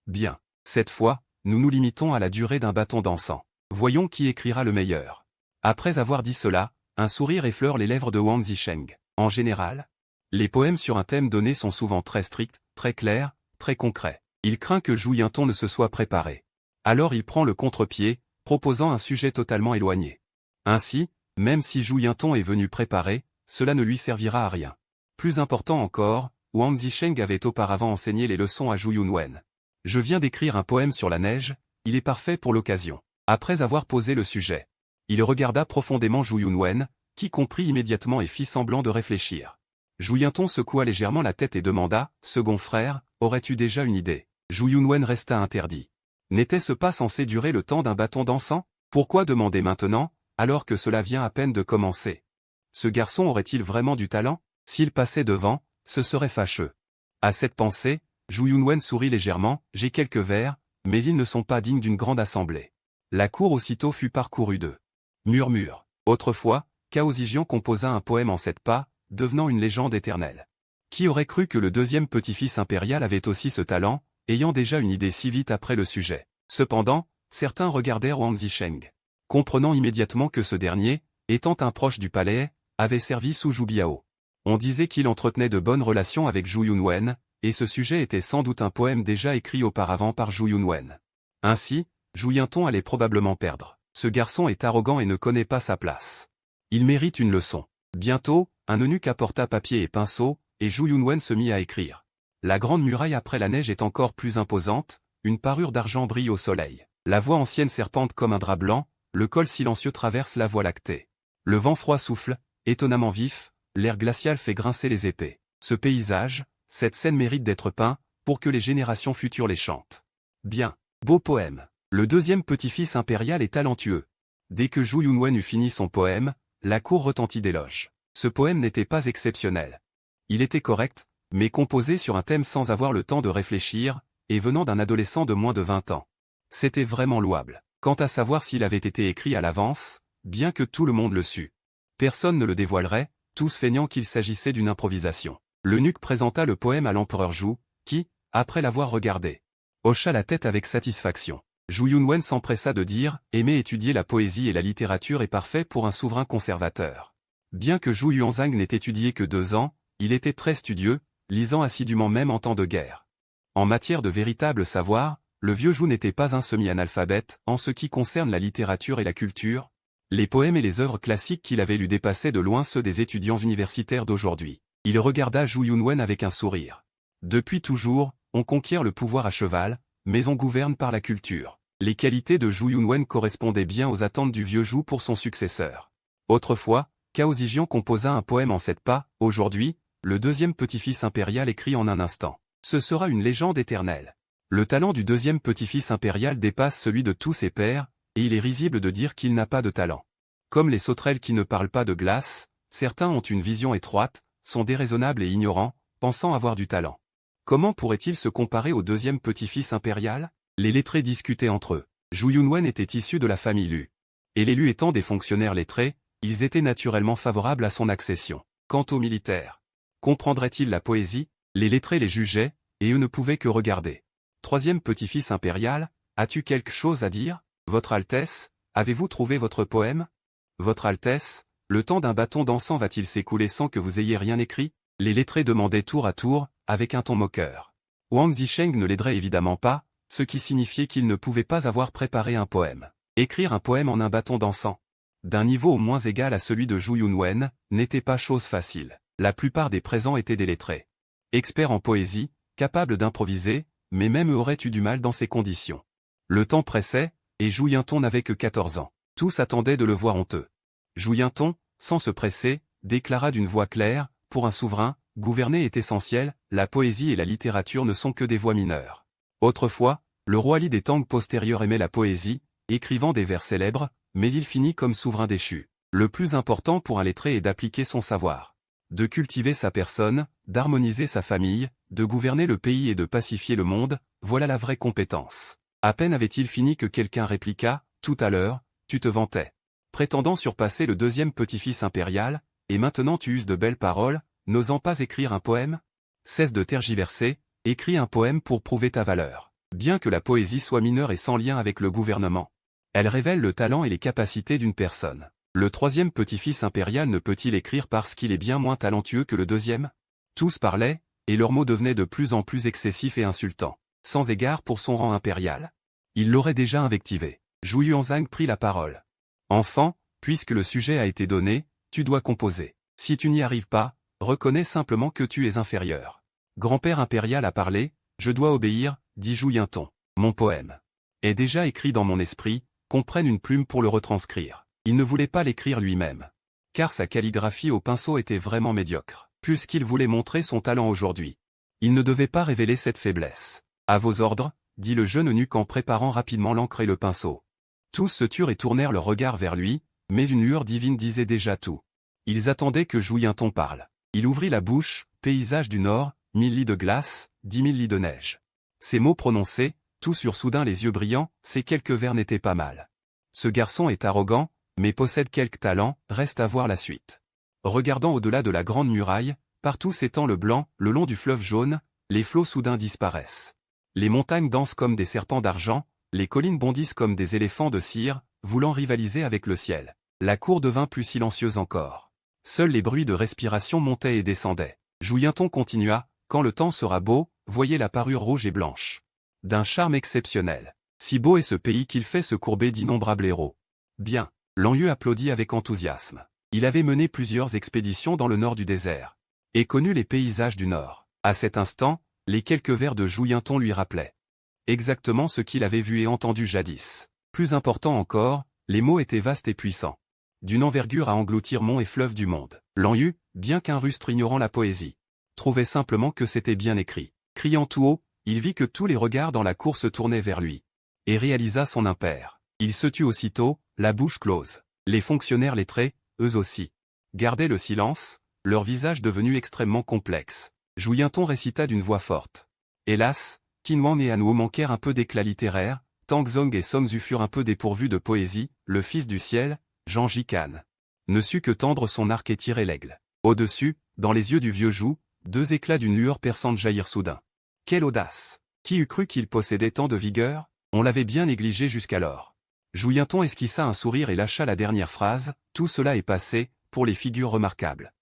Bien. Cette fois, nous nous limitons à la durée d'un bâton d'encens. Voyons qui écrira le meilleur. Après avoir dit cela, un sourire effleure les lèvres de Wang Zisheng. En général, les poèmes sur un thème donné sont souvent très stricts, très clairs, très concrets. Il craint que Zhu Yinton ne se soit préparé. Alors il prend le contre-pied, proposant un sujet totalement éloigné. Ainsi, même si Zhu Yinton est venu préparer, cela ne lui servira à rien. Plus important encore, Wang Zisheng avait auparavant enseigné les leçons à Zhu Yunwen. Je viens d'écrire un poème sur la neige, il est parfait pour l'occasion. Après avoir posé le sujet, il regarda profondément Zhu Yunwen, qui comprit immédiatement et fit semblant de réfléchir. Zhu Yinton secoua légèrement la tête et demanda, « Second frère, aurais-tu déjà une idée ?» Zhu Yunwen resta interdit. N'était-ce pas censé durer le temps d'un bâton d'encens? Pourquoi demander maintenant, alors que cela vient à peine de commencer? Ce garçon aurait-il vraiment du talent? S'il passait devant, ce serait fâcheux. À cette pensée, Zhu Yunwen sourit légèrement, « J'ai quelques vers, mais ils ne sont pas dignes d'une grande assemblée. » La cour aussitôt fut parcourue de murmures. Autrefois, Cao Zijian composa un poème en 7 pas, devenant une légende éternelle. Qui aurait cru que le deuxième petit-fils impérial avait aussi ce talent, ayant déjà une idée si vite après le sujet? Cependant, certains regardèrent Wang Zisheng, comprenant immédiatement que ce dernier, étant un proche du palais, avait servi sous Zhu Biao. On disait qu'il entretenait de bonnes relations avec Zhu Yunwen, et ce sujet était sans doute un poème déjà écrit auparavant par Zhu Yunwen. Ainsi, Zhu Yinton allait probablement perdre. Ce garçon est arrogant et ne connaît pas sa place. Il mérite une leçon. Bientôt, un eunuque apporta papier et pinceau, et Zhu Yunwen se mit à écrire. La grande muraille après la neige est encore plus imposante, une parure d'argent brille au soleil. La voie ancienne serpente comme un drap blanc, le col silencieux traverse la voie lactée. Le vent froid souffle, étonnamment vif, l'air glacial fait grincer les épées. Ce paysage, cette scène mérite d'être peint, pour que les générations futures les chantent. Bien. Beau poème. Le deuxième petit-fils impérial est talentueux. Dès que Zhu Yunwen eut fini son poème, la cour retentit d'éloges. Ce poème n'était pas exceptionnel. Il était correct, mais composé sur un thème sans avoir le temps de réfléchir, et venant d'un adolescent de moins de 20 ans. C'était vraiment louable. Quant à savoir s'il avait été écrit à l'avance, bien que tout le monde le sût, personne ne le dévoilerait, tous feignant qu'il s'agissait d'une improvisation. L'eunuque présenta le poème à l'empereur Zhu, qui, après l'avoir regardé, hocha la tête avec satisfaction. Zhu Yunwen s'empressa de dire « Aimer étudier la poésie et la littérature est parfait pour un souverain conservateur. » Bien que Zhu Yuanzhang n'ait étudié que 2 ans, il était très studieux, lisant assidûment même en temps de guerre. En matière de véritable savoir, le vieux Zhu n'était pas un semi-analphabète en ce qui concerne la littérature et la culture. Les poèmes et les œuvres classiques qu'il avait lus dépassaient de loin ceux des étudiants universitaires d'aujourd'hui. Il regarda Zhu Yunwen avec un sourire. Depuis toujours, On conquiert le pouvoir à cheval, mais on gouverne par la culture. Les qualités de Zhou Yunwen correspondaient bien aux attentes du vieux Zhou pour son successeur. Autrefois, Cao Zijian composa un poème en 7 pas, aujourd'hui, le deuxième petit-fils impérial écrit en un instant. Ce sera une légende éternelle. Le talent du deuxième petit-fils impérial dépasse celui de tous ses pairs, et il est risible de dire qu'il n'a pas de talent. Comme les sauterelles qui ne parlent pas de glace, certains ont une vision étroite, sont déraisonnables et ignorants, pensant avoir du talent. Comment pourrait-il se comparer au deuxième petit-fils impérial? Les lettrés discutaient entre eux. Zhou Yunwen était issu de la famille Lu. Et les Lu étant des fonctionnaires lettrés, ils étaient naturellement favorables à son accession. Quant aux militaires, comprendraient-ils la poésie? Les lettrés les jugeaient, et eux ne pouvaient que regarder. Troisième petit-fils impérial, as-tu quelque chose à dire? Votre Altesse, avez-vous trouvé votre poème? Votre Altesse, le temps d'un bâton d'encens va-t-il s'écouler sans que vous ayez rien écrit? Les lettrés demandaient tour à tour, avec un ton moqueur. Wang Zisheng ne l'aiderait évidemment pas, ce qui signifiait qu'il ne pouvait pas avoir préparé un poème. Écrire un poème en un bâton d'encens, d'un niveau au moins égal à celui de Zhou Yunwen, n'était pas chose facile. La plupart des présents étaient des lettrés. Experts en poésie, capables d'improviser, mais même eux auraient eu du mal dans ces conditions. Le temps pressait, et Zhou Yunton n'avait que 14 ans. Tous attendaient de le voir honteux. Zhou Yunton, sans se presser, déclara d'une voix claire, pour un souverain, gouverner est essentiel, la poésie et la littérature ne sont que des voies mineures. Autrefois, le roi Li des Tang postérieurs aimait la poésie, écrivant des vers célèbres, mais il finit comme souverain déchu. Le plus important pour un lettré est d'appliquer son savoir, de cultiver sa personne, d'harmoniser sa famille, de gouverner le pays et de pacifier le monde, voilà la vraie compétence. À peine avait-il fini que quelqu'un répliqua, tout à l'heure, tu te vantais, prétendant surpasser le deuxième petit-fils impérial, et maintenant tu uses de belles paroles, n'osant pas écrire un poème? Cesse de tergiverser, écris un poème pour prouver ta valeur. Bien que la poésie soit mineure et sans lien avec le gouvernement, elle révèle le talent et les capacités d'une personne. Le troisième petit-fils impérial ne peut-il écrire parce qu'il est bien moins talentueux que le deuxième? Tous parlaient, et leurs mots devenaient de plus en plus excessifs et insultants, sans égard pour son rang impérial. Il l'aurait déjà invectivé. Zhou Yuanzhang prit la parole. Enfant, puisque le sujet a été donné, tu dois composer. Si tu n'y arrives pas, reconnais simplement que tu es inférieur. Grand-père impérial a parlé, je dois obéir, dit Zhou Yunton. Mon poème est déjà écrit dans mon esprit, qu'on prenne une plume pour le retranscrire. Il ne voulait pas l'écrire lui-même, car sa calligraphie au pinceau était vraiment médiocre, puisqu'il voulait montrer son talent aujourd'hui. Il ne devait pas révéler cette faiblesse. À vos ordres, dit le jeune eunuque en préparant rapidement l'encre et le pinceau. Tous se turent et tournèrent leur regard vers lui, mais une lueur divine disait déjà tout. Ils attendaient que Zhou Yunton parle. Il ouvrit la bouche, paysage du Nord, 1000 lits de glace, 10 000 lits de neige. Ces mots prononcés, tous eurent soudain les yeux brillants, ces quelques vers n'étaient pas mal. Ce garçon est arrogant, mais possède quelque talent, reste à voir la suite. Regardant au-delà de la grande muraille, partout s'étend le blanc, le long du fleuve jaune, les flots soudain disparaissent. Les montagnes dansent comme des serpents d'argent, les collines bondissent comme des éléphants de cire, voulant rivaliser avec le ciel. La cour devint plus silencieuse encore. Seuls les bruits de respiration montaient et descendaient. Zhou Yunton continua, quand le temps sera beau, voyez la parure rouge et blanche. D'un charme exceptionnel. Si beau est ce pays qu'il fait se courber d'innombrables héros. Bien. Lanyu applaudit avec enthousiasme. Il avait mené plusieurs expéditions dans le nord du désert, et connu les paysages du nord. À cet instant, les quelques vers de Zhou Yunton lui rappelaient exactement ce qu'il avait vu et entendu jadis. Plus important encore, les mots étaient vastes et puissants, d'une envergure à engloutir monts et fleuves du monde. Lanyu, bien qu'un rustre ignorant la poésie, trouvait simplement que c'était bien écrit. Criant tout haut, il vit que tous les regards dans la cour se tournaient vers lui, et réalisa son impair. Il se tut aussitôt, la bouche close. Les fonctionnaires lettrés, eux aussi, gardaient le silence, leur visage devenu extrêmement complexe. Zhou Yunton récita d'une voix forte. Hélas, Qin Wan et Hanwo manquèrent un peu d'éclat littéraire, Tang Zong et Song Zu furent un peu dépourvus de poésie, le fils du ciel, Zhang Jikan, ne sut que tendre son arc et tirer l'aigle. Au-dessus, dans les yeux du vieux Zhou, deux éclats d'une lueur perçante jaillirent soudain. Quelle audace! Qui eût cru qu'il possédait tant de vigueur? On l'avait bien négligé jusqu'alors. Zhou Yunton esquissa un sourire et lâcha la dernière phrase, tout cela est passé, pour les figures remarquables.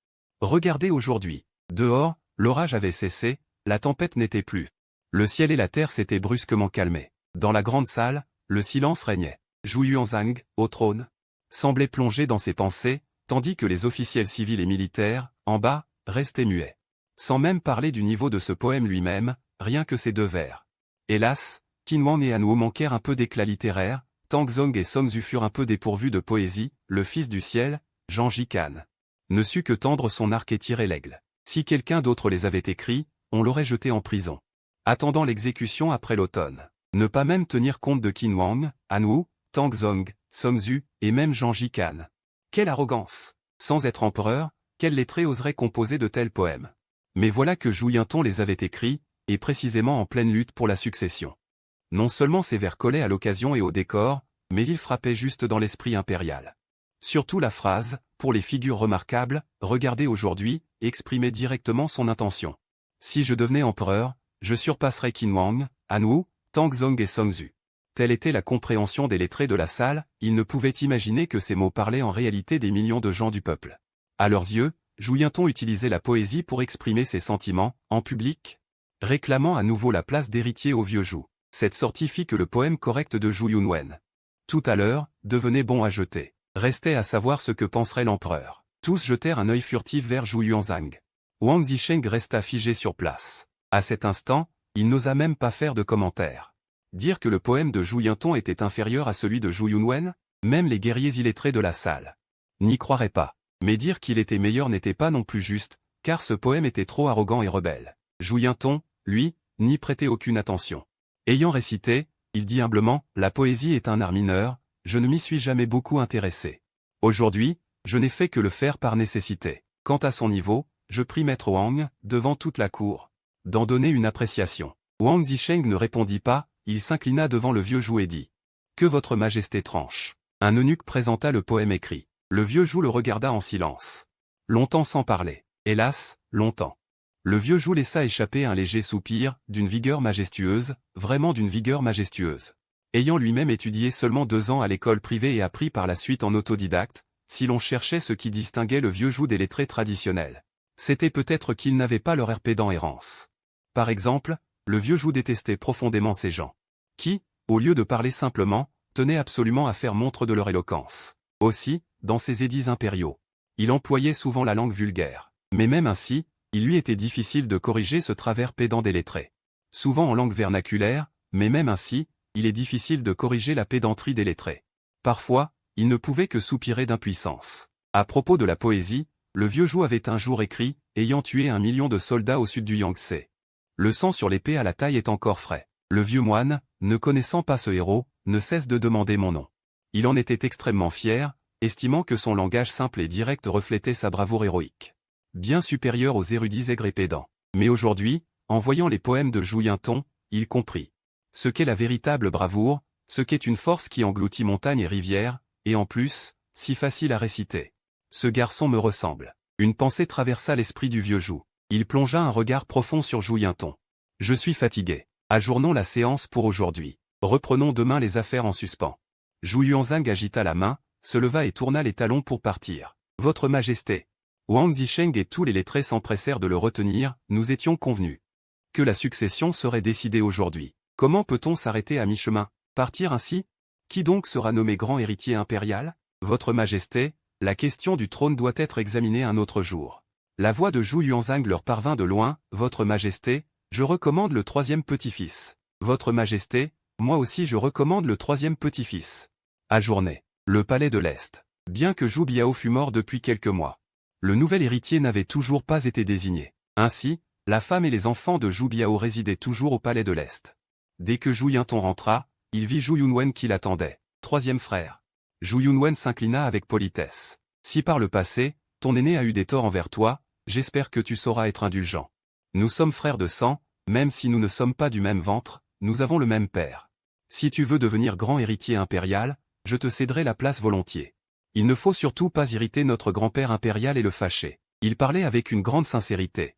Regardez aujourd'hui. Dehors, l'orage avait cessé, la tempête n'était plus. Le ciel et la terre s'étaient brusquement calmés. Dans la grande salle, le silence régnait. Zhou Yuanzhang, au trône, semblait plongé dans ses pensées, tandis que les officiels civils et militaires, en bas, restaient muets. Sans même parler du niveau de ce poème lui-même, rien que ces 2 vers. Hélas, Qin Huang et Hanwoo manquèrent un peu d'éclat littéraire, Tang Zong et Song Zhu furent un peu dépourvus de poésie, le fils du ciel, Zhang Jikan, ne sut que tendre son arc et tirer l'aigle. Si quelqu'un d'autre les avait écrits, on l'aurait jeté en prison, attendant l'exécution après l'automne. Ne pas même tenir compte de Qin Huang, Hanwoo, Tang Zong, Song Zhu, et même Zhang Jikan. Quelle arrogance! Sans être empereur, quel lettré oserait composer de tels poèmes? Mais voilà que Zhu Yinton les avait écrits, et précisément en pleine lutte pour la succession. Non seulement ces vers collaient à l'occasion et au décor, mais ils frappaient juste dans l'esprit impérial. Surtout la phrase, pour les figures remarquables, regardez aujourd'hui, exprimait directement son intention. Si je devenais empereur, je surpasserais Qin Huang, Hanwoo, Tang Zong et Song Zhu. Telle était la compréhension des lettrés de la salle, ils ne pouvaient imaginer que ces mots parlaient en réalité des millions de gens du peuple. À leurs yeux, Zhu Yinton utilisait la poésie pour exprimer ses sentiments, en public, réclamant à nouveau la place d'héritier au vieux Zhu. Cette sortie fit que le poème correct de Zhu Yunwen, tout à l'heure, devenait bon à jeter. Restait à savoir ce que penserait l'empereur. Tous jetèrent un œil furtif vers Zhu Yuanzhang. Wang Zisheng resta figé sur place. À cet instant, il n'osa même pas faire de commentaire. Dire que le poème de Zhu Yinton était inférieur à celui de Zhu Yunwen, même les guerriers illettrés de la salle n'y croiraient pas. Mais dire qu'il était meilleur n'était pas non plus juste, car ce poème était trop arrogant et rebelle. Zhu Yinton, lui, n'y prêtait aucune attention. Ayant récité, il dit humblement, « La poésie est un art mineur, je ne m'y suis jamais beaucoup intéressé. Aujourd'hui, je n'ai fait que le faire par nécessité. Quant à son niveau, je prie maître Wang, devant toute la cour, d'en donner une appréciation. » Wang Zisheng ne répondit pas, il s'inclina devant le vieux Zhu et dit, « Que votre majesté tranche. » Un eunuque présenta le poème écrit. Le vieux Zhu le regarda en silence. Longtemps sans parler. Hélas, longtemps. Le vieux Zhu laissa échapper un léger soupir, d'une vigueur majestueuse, vraiment d'une vigueur majestueuse. Ayant lui-même étudié seulement 2 ans à l'école privée et appris par la suite en autodidacte, si l'on cherchait ce qui distinguait le vieux Zhu des lettrés traditionnels, c'était peut-être qu'il n'avait pas leur RP dans errance. Par exemple, le vieux Zhu détestait profondément ces gens qui, au lieu de parler simplement, tenaient absolument à faire montre de leur éloquence. Aussi, dans ses édits impériaux, il employait souvent la langue vulgaire. Mais même ainsi, il lui était difficile de corriger ce travers pédant des lettrés. Souvent en langue vernaculaire, mais même ainsi, il est difficile de corriger la pédanterie des lettrés. Parfois, il ne pouvait que soupirer d'impuissance. À propos de la poésie, le vieux Zhu avait un jour écrit, ayant tué 1 million de soldats au sud du Yangtze. Le sang sur l'épée à la taille est encore frais. Le vieux moine, ne connaissant pas ce héros, ne cesse de demander mon nom. Il en était extrêmement fier, estimant que son langage simple et direct reflétait sa bravoure héroïque. Bien supérieure aux érudits aigres et pédants. Mais aujourd'hui, en voyant les poèmes de Zhu Yinton, il comprit ce qu'est la véritable bravoure, ce qu'est une force qui engloutit montagnes et rivières, et en plus, si facile à réciter. Ce garçon me ressemble. Une pensée traversa l'esprit du vieux Zhu. Il plongea un regard profond sur Zhu Yinton. Je suis fatigué. Ajournons la séance pour aujourd'hui. Reprenons demain les affaires en suspens. Zhu Yuanzhang agita la main, se leva et tourna les talons pour partir. Votre Majesté. Wang Zisheng et tous les lettrés s'empressèrent de le retenir, nous étions convenus que la succession serait décidée aujourd'hui. Comment peut-on s'arrêter à mi-chemin? Partir ainsi? Qui donc sera nommé grand héritier impérial? Votre Majesté, la question du trône doit être examinée un autre jour. La voix de Zhu Yuanzhang leur parvint de loin, Votre Majesté, je recommande le 3e petit-fils. Votre Majesté, moi aussi je recommande le 3e petit-fils. Ajourné. Le palais de l'Est. Bien que Zhu Biao fût mort depuis quelques mois, le nouvel héritier n'avait toujours pas été désigné. Ainsi, la femme et les enfants de Zhu Biao résidaient toujours au palais de l'Est. Dès que Zhu Yinton rentra, il vit Zhu Yunwen qui l'attendait. 3e frère. Zhu Yunwen s'inclina avec politesse. Si par le passé, ton aîné a eu des torts envers toi, j'espère que tu sauras être indulgent. Nous sommes frères de sang, même si nous ne sommes pas du même ventre, nous avons le même père. Si tu veux devenir grand héritier impérial, je te céderai la place volontiers. Il ne faut surtout pas irriter notre grand-père impérial et le fâcher. Il parlait avec une grande sincérité,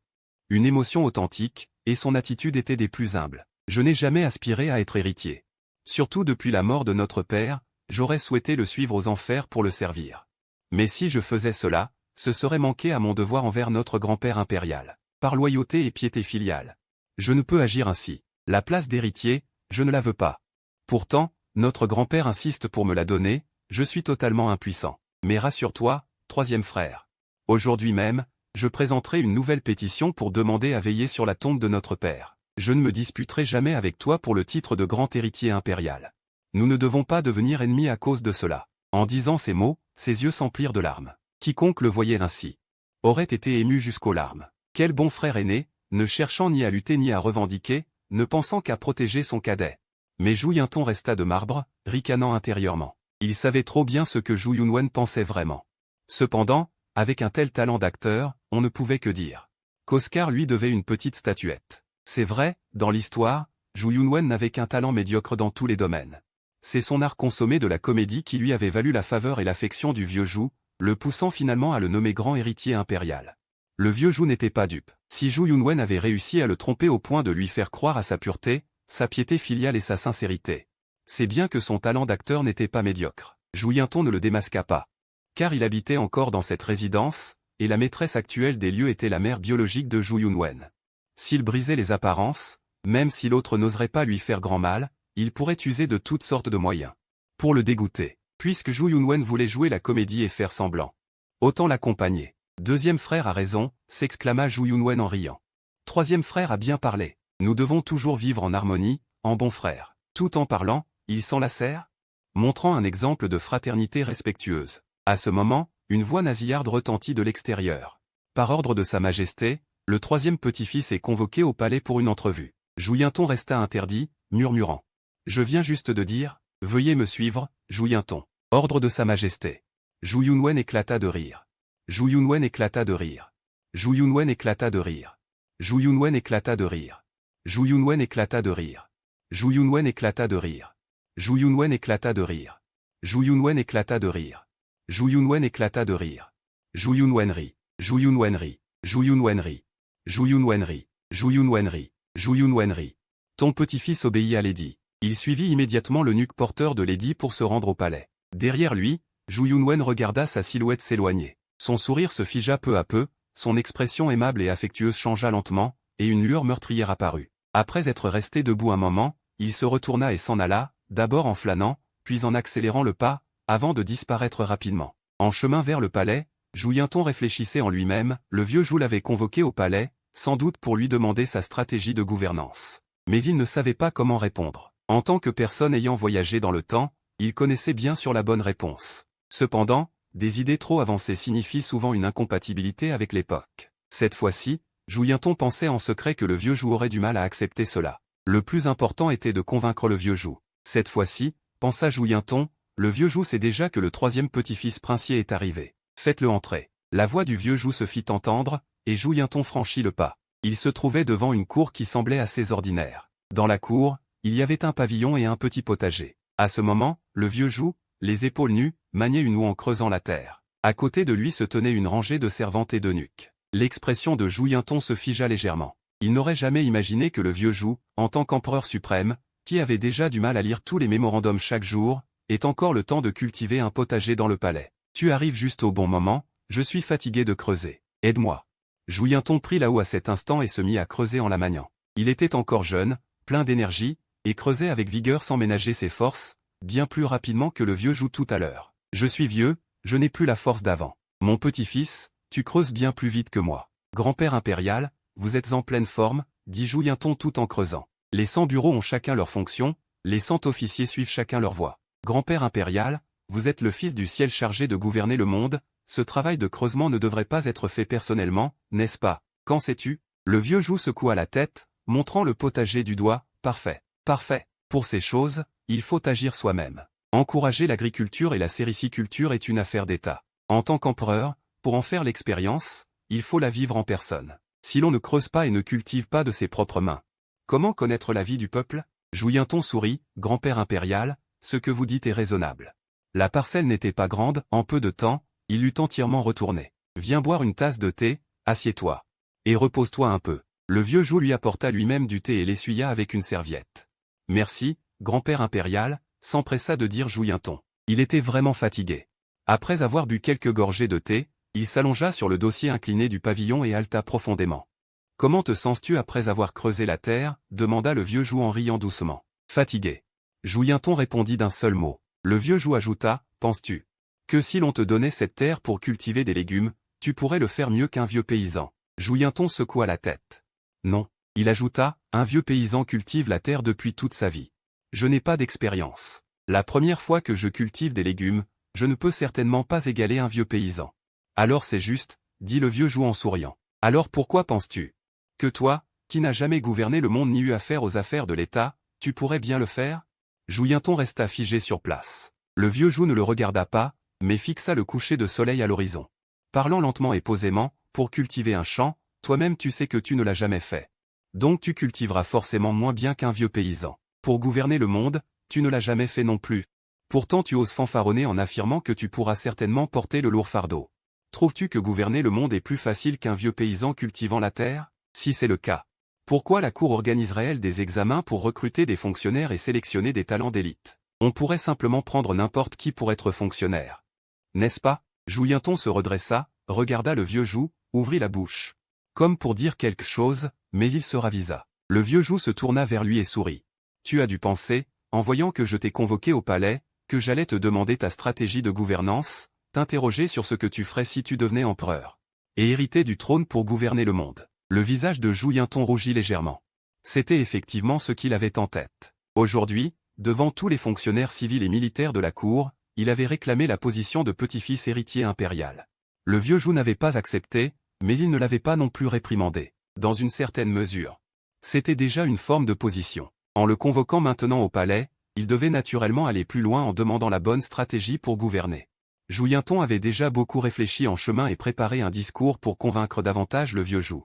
une émotion authentique, et son attitude était des plus humbles. Je n'ai jamais aspiré à être héritier. Surtout depuis la mort de notre père, j'aurais souhaité le suivre aux enfers pour le servir. Mais si je faisais cela, ce serait manquer à mon devoir envers notre grand-père impérial. Par loyauté et piété filiale. Je ne peux agir ainsi. La place d'héritier, je ne la veux pas. Pourtant, notre grand-père insiste pour me la donner, je suis totalement impuissant. Mais rassure-toi, 3e frère. Aujourd'hui même, je présenterai une nouvelle pétition pour demander à veiller sur la tombe de notre père. Je ne me disputerai jamais avec toi pour le titre de grand héritier impérial. Nous ne devons pas devenir ennemis à cause de cela. En disant ces mots, ses yeux s'emplirent de larmes. Quiconque le voyait ainsi aurait été ému jusqu'aux larmes. Quel bon frère aîné, ne cherchant ni à lutter ni à revendiquer, ne pensant qu'à protéger son cadet. Mais Zhou Yinton resta de marbre, ricanant intérieurement. Il savait trop bien ce que Zhou Yunwen pensait vraiment. Cependant, avec un tel talent d'acteur, on ne pouvait que dire qu'Oscar lui devait une petite statuette. C'est vrai, dans l'histoire, Zhou Yunwen n'avait qu'un talent médiocre dans tous les domaines. C'est son art consommé de la comédie qui lui avait valu la faveur et l'affection du vieux Zhou, le poussant finalement à le nommer grand héritier impérial. Le vieux Zhou n'était pas dupe. Si Zhou Yunwen avait réussi à le tromper au point de lui faire croire à sa pureté, sa piété filiale et sa sincérité, c'est bien que son talent d'acteur n'était pas médiocre. Zhou Yinton ne le démasqua pas. Car il habitait encore dans cette résidence, et la maîtresse actuelle des lieux était la mère biologique de Zhou Yunwen. S'il brisait les apparences, même si l'autre n'oserait pas lui faire grand mal, il pourrait user de toutes sortes de moyens pour le dégoûter. Puisque Zhou Yunwen voulait jouer la comédie et faire semblant, autant l'accompagner. Deuxième frère a raison, s'exclama Zhou Yunwen en riant. Troisième frère a bien parlé. Nous devons toujours vivre en harmonie, en bons frères. Tout en parlant, ils s'enlacèrent, montrant un exemple de fraternité respectueuse. À ce moment, une voix nasillarde retentit de l'extérieur. Par ordre de Sa Majesté, le troisième petit-fils est convoqué au palais pour une entrevue. Zhou Yinton resta interdit, murmurant. Je viens juste de dire, veuillez me suivre, Zhou Yinton. Ordre de Sa Majesté. Zhou Yunwen éclata de rire. Zhou Yunwen éclata de rire. Zhou Yunwen éclata de rire. Zhou Yunwen éclata de rire. Zhou Yunwen éclata de rire. Zhou Yunwen éclata de rire. Zhou Yunwen éclata de rire. Zhou Yunwen éclata de rire. Zhou Yunwen éclata de rire. Zhou Yunwen rit. Zhou Yunwen rit. Zhou Yunwen rit. Zhou Yunwen rit. Zhou Yunwen rit. Zhou Yunwen rit. Ton petit-fils obéit à Lady. Il suivit immédiatement l'eunuque porteur de Lady pour se rendre au palais. Derrière lui, Zhou Yunwen regarda sa silhouette s'éloigner. Son sourire se figea peu à peu, son expression aimable et affectueuse changea lentement, et une lueur meurtrière apparut. Après être resté debout un moment, il se retourna et s'en alla, d'abord en flânant, puis en accélérant le pas, avant de disparaître rapidement. En chemin vers le palais, Zhou Yinton réfléchissait en lui-même, le vieux Zhou l'avait convoqué au palais, sans doute pour lui demander sa stratégie de gouvernance. Mais il ne savait pas comment répondre. En tant que personne ayant voyagé dans le temps, il connaissait bien sûr la bonne réponse. Cependant, des idées trop avancées signifient souvent une incompatibilité avec l'époque. Cette fois-ci, Zhou Yinton pensait en secret que le vieux Zhou aurait du mal à accepter cela. Le plus important était de convaincre le vieux Zhou. Cette fois-ci, pensa Zhou Yinton, le vieux Zhou sait déjà que le troisième petit-fils princier est arrivé. Faites-le entrer. La voix du vieux Zhou se fit entendre, et Zhou Yinton franchit le pas. Il se trouvait devant une cour qui semblait assez ordinaire. Dans la cour, il y avait un pavillon et un petit potager. À ce moment, le vieux Zhou, les épaules nues, maniait une houe en creusant la terre. À côté de lui se tenait une rangée de servantes et d'eunuques. L'expression de Zhou Yinton se figea légèrement. Il n'aurait jamais imaginé que le vieux Zhou, en tant qu'empereur suprême, qui avait déjà du mal à lire tous les mémorandums chaque jour, ait encore le temps de cultiver un potager dans le palais. Tu arrives juste au bon moment, je suis fatigué de creuser. Aide-moi. Zhou Yinton prit la houe à cet instant et se mit à creuser en la maniant. Il était encore jeune, plein d'énergie, et creusait avec vigueur sans ménager ses forces, bien plus rapidement que le vieux Zhou tout à l'heure. Je suis vieux, je n'ai plus la force d'avant. Mon petit-fils, tu creuses bien plus vite que moi. Grand-père impérial, vous êtes en pleine forme, dit Zhou Yinton tout en creusant. Les 100 bureaux ont chacun leur fonction, les 100 officiers suivent chacun leur voie. Grand-père impérial, vous êtes le fils du ciel chargé de gouverner le monde, ce travail de creusement ne devrait pas être fait personnellement, n'est-ce pas? Qu'en sais-tu? Le vieux Zhou secoua la tête, montrant le potager du doigt. Parfait. Parfait. Pour ces choses, il faut agir soi-même. Encourager l'agriculture et la sériciculture est une affaire d'État. En tant qu'empereur, pour en faire l'expérience, il faut la vivre en personne. Si l'on ne creuse pas et ne cultive pas de ses propres mains, comment connaître la vie du peuple? Zhou Yinton sourit, grand-père impérial, ce que vous dites est raisonnable. La parcelle n'était pas grande, en peu de temps, il l'eut entièrement retournée. Viens boire une tasse de thé, assieds-toi. Et repose-toi un peu. Le vieux Zhou lui apporta lui-même du thé et l'essuya avec une serviette. Merci, grand-père impérial, s'empressa de dire Zhou Yinton. Il était vraiment fatigué. Après avoir bu quelques gorgées de thé, il s'allongea sur le dossier incliné du pavillon et haleta profondément. Comment te sens-tu après avoir creusé la terre? Demanda le vieux Zhou en riant doucement. Fatigué. Zhou Yinton répondit d'un seul mot. Le vieux Zhou ajouta, penses-tu que si l'on te donnait cette terre pour cultiver des légumes, tu pourrais le faire mieux qu'un vieux paysan? Zhou Yinton secoua la tête. Non. Il ajouta, Un vieux paysan cultive la terre depuis toute sa vie. Je n'ai pas d'expérience. La première fois que je cultive des légumes, je ne peux certainement pas égaler un vieux paysan. Alors c'est juste, dit le vieux Jou en souriant. Alors pourquoi penses-tu que toi, qui n'as jamais gouverné le monde ni eu affaire aux affaires de l'État, tu pourrais bien le faire? Jouyenton resta figé sur place. Le vieux Jou ne le regarda pas, mais fixa le coucher de soleil à l'horizon. Parlant lentement et posément, pour cultiver un champ, toi-même tu sais que tu ne l'as jamais fait. Donc tu cultiveras forcément moins bien qu'un vieux paysan. Pour gouverner le monde, tu ne l'as jamais fait non plus. Pourtant tu oses fanfaronner en affirmant que tu pourras certainement porter le lourd fardeau. Trouves-tu que gouverner le monde est plus facile qu'un vieux paysan cultivant la terre? Si c'est le cas, pourquoi la Cour organiserait-elle des examens pour recruter des fonctionnaires et sélectionner des talents d'élite? On pourrait simplement prendre n'importe qui pour être fonctionnaire. N'est-ce pas? Jouyenton se redressa, regarda le vieux Jou, ouvrit la bouche. Comme pour dire quelque chose, mais il se ravisa. Le vieux Jou se tourna vers lui et sourit. Tu as dû penser, en voyant que je t'ai convoqué au palais, que j'allais te demander ta stratégie de gouvernance, t'interroger sur ce que tu ferais si tu devenais empereur. Et hériter du trône pour gouverner le monde. Le visage de Jouyenton rougit légèrement. C'était effectivement ce qu'il avait en tête. Aujourd'hui, devant tous les fonctionnaires civils et militaires de la cour, il avait réclamé la position de petit-fils héritier impérial. Le vieux Jou n'avait pas accepté, mais il ne l'avait pas non plus réprimandé. Dans une certaine mesure. C'était déjà une forme de position. En le convoquant maintenant au palais, il devait naturellement aller plus loin en demandant la bonne stratégie pour gouverner. Jouyenton avait déjà beaucoup réfléchi en chemin et préparé un discours pour convaincre davantage le vieux Jou.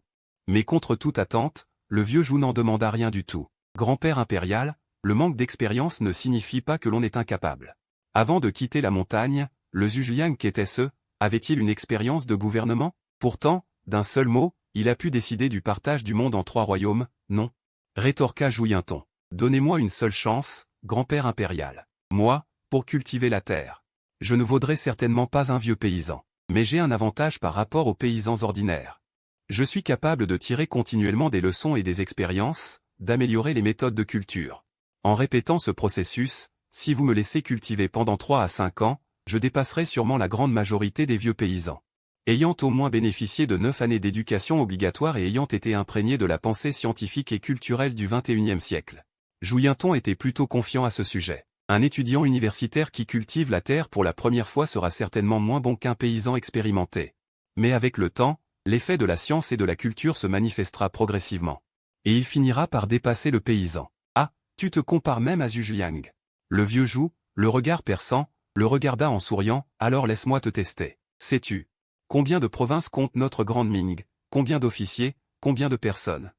Mais contre toute attente, le vieux Jou n'en demanda rien du tout. Grand-père impérial, le manque d'expérience ne signifie pas que l'on est incapable. Avant de quitter la montagne, le Zhujiang qu'était-ce, avait-il une expérience de gouvernement? Pourtant, d'un seul mot, il a pu décider du partage du monde en 3 royaumes, non? Rétorqua Jouyenton. Donnez-moi une seule chance, grand-père impérial. Moi, pour cultiver la terre. Je ne vaudrais certainement pas un vieux paysan. Mais j'ai un avantage par rapport aux paysans ordinaires. Je suis capable de tirer continuellement des leçons et des expériences, d'améliorer les méthodes de culture. En répétant ce processus, si vous me laissez cultiver pendant 3 à 5 ans, je dépasserai sûrement la grande majorité des vieux paysans. Ayant au moins bénéficié de 9 années d'éducation obligatoire et ayant été imprégné de la pensée scientifique et culturelle du XXIe siècle. Jouyenton était plutôt confiant à ce sujet. Un étudiant universitaire qui cultive la terre pour la première fois sera certainement moins bon qu'un paysan expérimenté. Mais avec le temps, l'effet de la science et de la culture se manifestera progressivement. Et il finira par dépasser le paysan. Ah, tu te compares même à Zhujiang. Le vieux Jou, le regard perçant, le regarda en souriant, alors laisse-moi te tester. Sais-tu combien de provinces compte notre grande Ming? Combien d'officiers? Combien de personnes?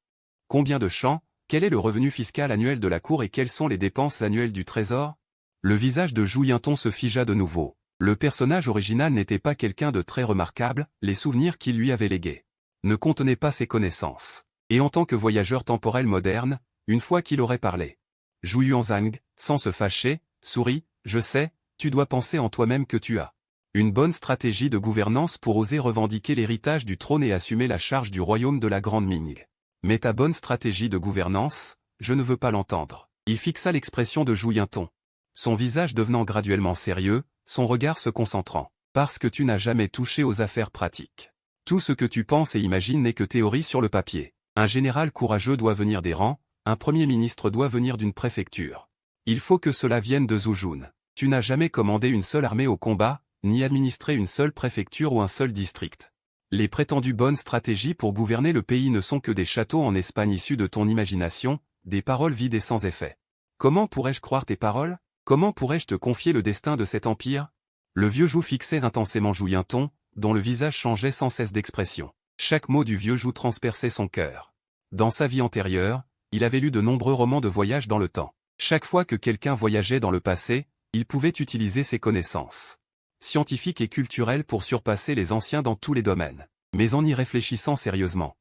Combien de champs? Quel est le revenu fiscal annuel de la cour et quelles sont les dépenses annuelles du trésor? Le visage de Jouyenton se figea de nouveau. Le personnage original n'était pas quelqu'un de très remarquable, les souvenirs qu'il lui avait légués ne contenaient pas ses connaissances. Et en tant que voyageur temporel moderne, une fois qu'il aurait parlé, Jouyenton, sans se fâcher, sourit, je sais, tu dois penser en toi-même que tu as une bonne stratégie de gouvernance pour oser revendiquer l'héritage du trône et assumer la charge du royaume de la Grande Ming. Mais ta bonne stratégie de gouvernance, je ne veux pas l'entendre. Il fixa l'expression de Jouyenton. Son visage devenant graduellement sérieux, son regard se concentrant. Parce que tu n'as jamais touché aux affaires pratiques. Tout ce que tu penses et imagines n'est que théorie sur le papier. Un général courageux doit venir des rangs, un premier ministre doit venir d'une préfecture. Il faut que cela vienne de Zhuzhun. Tu n'as jamais commandé une seule armée au combat, ni administré une seule préfecture ou un seul district. Les prétendues bonnes stratégies pour gouverner le pays ne sont que des châteaux en Espagne issus de ton imagination, des paroles vides et sans effet. Comment pourrais-je croire tes paroles? Comment pourrais-je te confier le destin de cet empire? Le vieux Jou fixait intensément Jouyenton, dont le visage changeait sans cesse d'expression. Chaque mot du vieux Jou transperçait son cœur. Dans sa vie antérieure, il avait lu de nombreux romans de voyage dans le temps. Chaque fois que quelqu'un voyageait dans le passé, il pouvait utiliser ses connaissances scientifiques et culturelles pour surpasser les anciens dans tous les domaines. Mais en y réfléchissant sérieusement,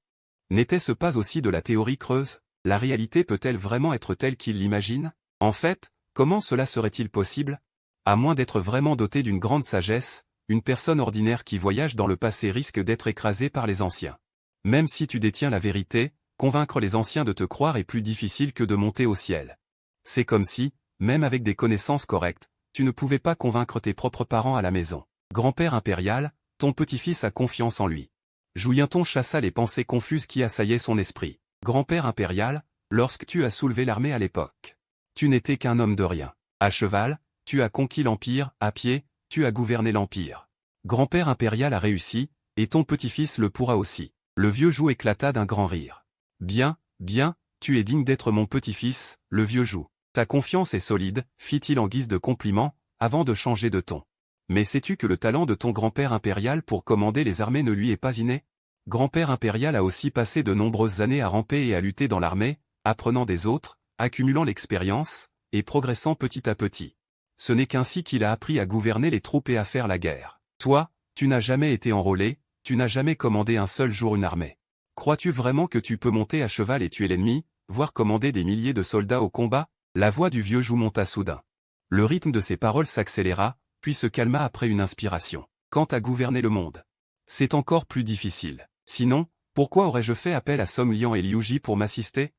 n'était-ce pas aussi de la théorie creuse? La réalité peut-elle vraiment être telle qu'il l'imagine? En fait, comment cela serait-il possible? À moins d'être vraiment doté d'une grande sagesse, une personne ordinaire qui voyage dans le passé risque d'être écrasée par les anciens. Même si tu détiens la vérité, convaincre les anciens de te croire est plus difficile que de monter au ciel. C'est comme si, même avec des connaissances correctes, tu ne pouvais pas convaincre tes propres parents à la maison. Grand-père impérial, ton petit-fils a confiance en lui. Jouyenton chassa les pensées confuses qui assaillaient son esprit. Grand-père impérial, lorsque tu as soulevé l'armée à l'époque. Tu n'étais qu'un homme de rien. À cheval, tu as conquis l'Empire, à pied, tu as gouverné l'Empire. Grand-père impérial a réussi, et ton petit-fils le pourra aussi. Le vieux Jou éclata d'un grand rire. Bien, bien, tu es digne d'être mon petit-fils, le vieux Jou. Ta confiance est solide, fit-il en guise de compliment, avant de changer de ton. Mais sais-tu que le talent de ton grand-père impérial pour commander les armées ne lui est pas inné? Grand-père impérial a aussi passé de nombreuses années à ramper et à lutter dans l'armée, apprenant des autres, accumulant l'expérience, et progressant petit à petit. Ce n'est qu'ainsi qu'il a appris à gouverner les troupes et à faire la guerre. Toi, tu n'as jamais été enrôlé, tu n'as jamais commandé un seul jour une armée. Crois-tu vraiment que tu peux monter à cheval et tuer l'ennemi, voire commander des milliers de soldats au combat? La voix du vieux Jou monta soudain. Le rythme de ses paroles s'accéléra, puis se calma après une inspiration. Quant à gouverner le monde, c'est encore plus difficile. Sinon, pourquoi aurais-je fait appel à Song Lian et Liu Ji pour m'assister?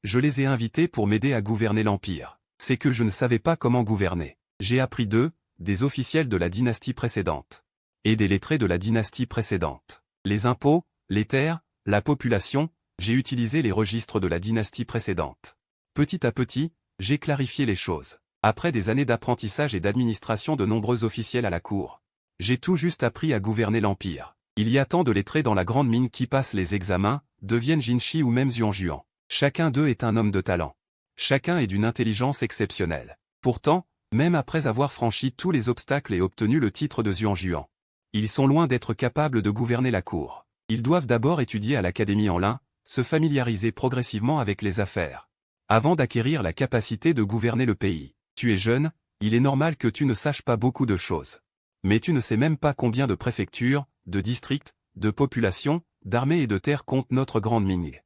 Je les ai invités pour m'aider à gouverner l'Empire. C'est que je ne savais pas comment gouverner. J'ai appris d'eux, des officiels de la dynastie précédente. Et des lettrés de la dynastie précédente. Les impôts, les terres, la population, j'ai utilisé les registres de la dynastie précédente. Petit à petit, j'ai clarifié les choses. Après des années d'apprentissage et d'administration de nombreux officiels à la cour, j'ai tout juste appris à gouverner l'Empire. Il y a tant de lettrés dans la grande mine qui passent les examens, deviennent Jinshi ou même Xuanjuan. Chacun d'eux est un homme de talent. Chacun est d'une intelligence exceptionnelle. Pourtant, même après avoir franchi tous les obstacles et obtenu le titre de Xuanjuan, ils sont loin d'être capables de gouverner la cour. Ils doivent d'abord étudier à l'Académie en lin, se familiariser progressivement avec les affaires, avant d'acquérir la capacité de gouverner le pays. Tu es jeune, il est normal que tu ne saches pas beaucoup de choses. Mais tu ne sais même pas combien de préfectures, de districts, de populations, d'armées et de terres compte notre grande Ming.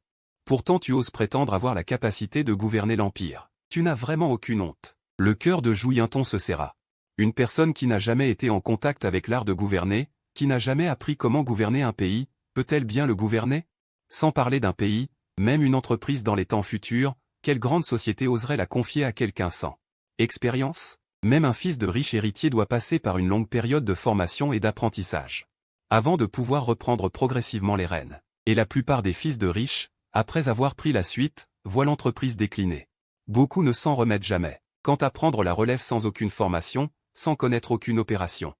Pourtant tu oses prétendre avoir la capacité de gouverner l'Empire. Tu n'as vraiment aucune honte. Le cœur de Jou Yinton se serra. Une personne qui n'a jamais été en contact avec l'art de gouverner, qui n'a jamais appris comment gouverner un pays, peut-elle bien le gouverner? Sans parler d'un pays, même une entreprise dans les temps futurs, quelle grande société oserait la confier à quelqu'un sans expérience? Même un fils de riche héritier doit passer par une longue période de formation et d'apprentissage, avant de pouvoir reprendre progressivement les rênes. Et la plupart des fils de riches, après avoir pris la suite, voient l'entreprise décliner. Beaucoup ne s'en remettent jamais. Quant à prendre la relève sans aucune formation, sans connaître aucune opération.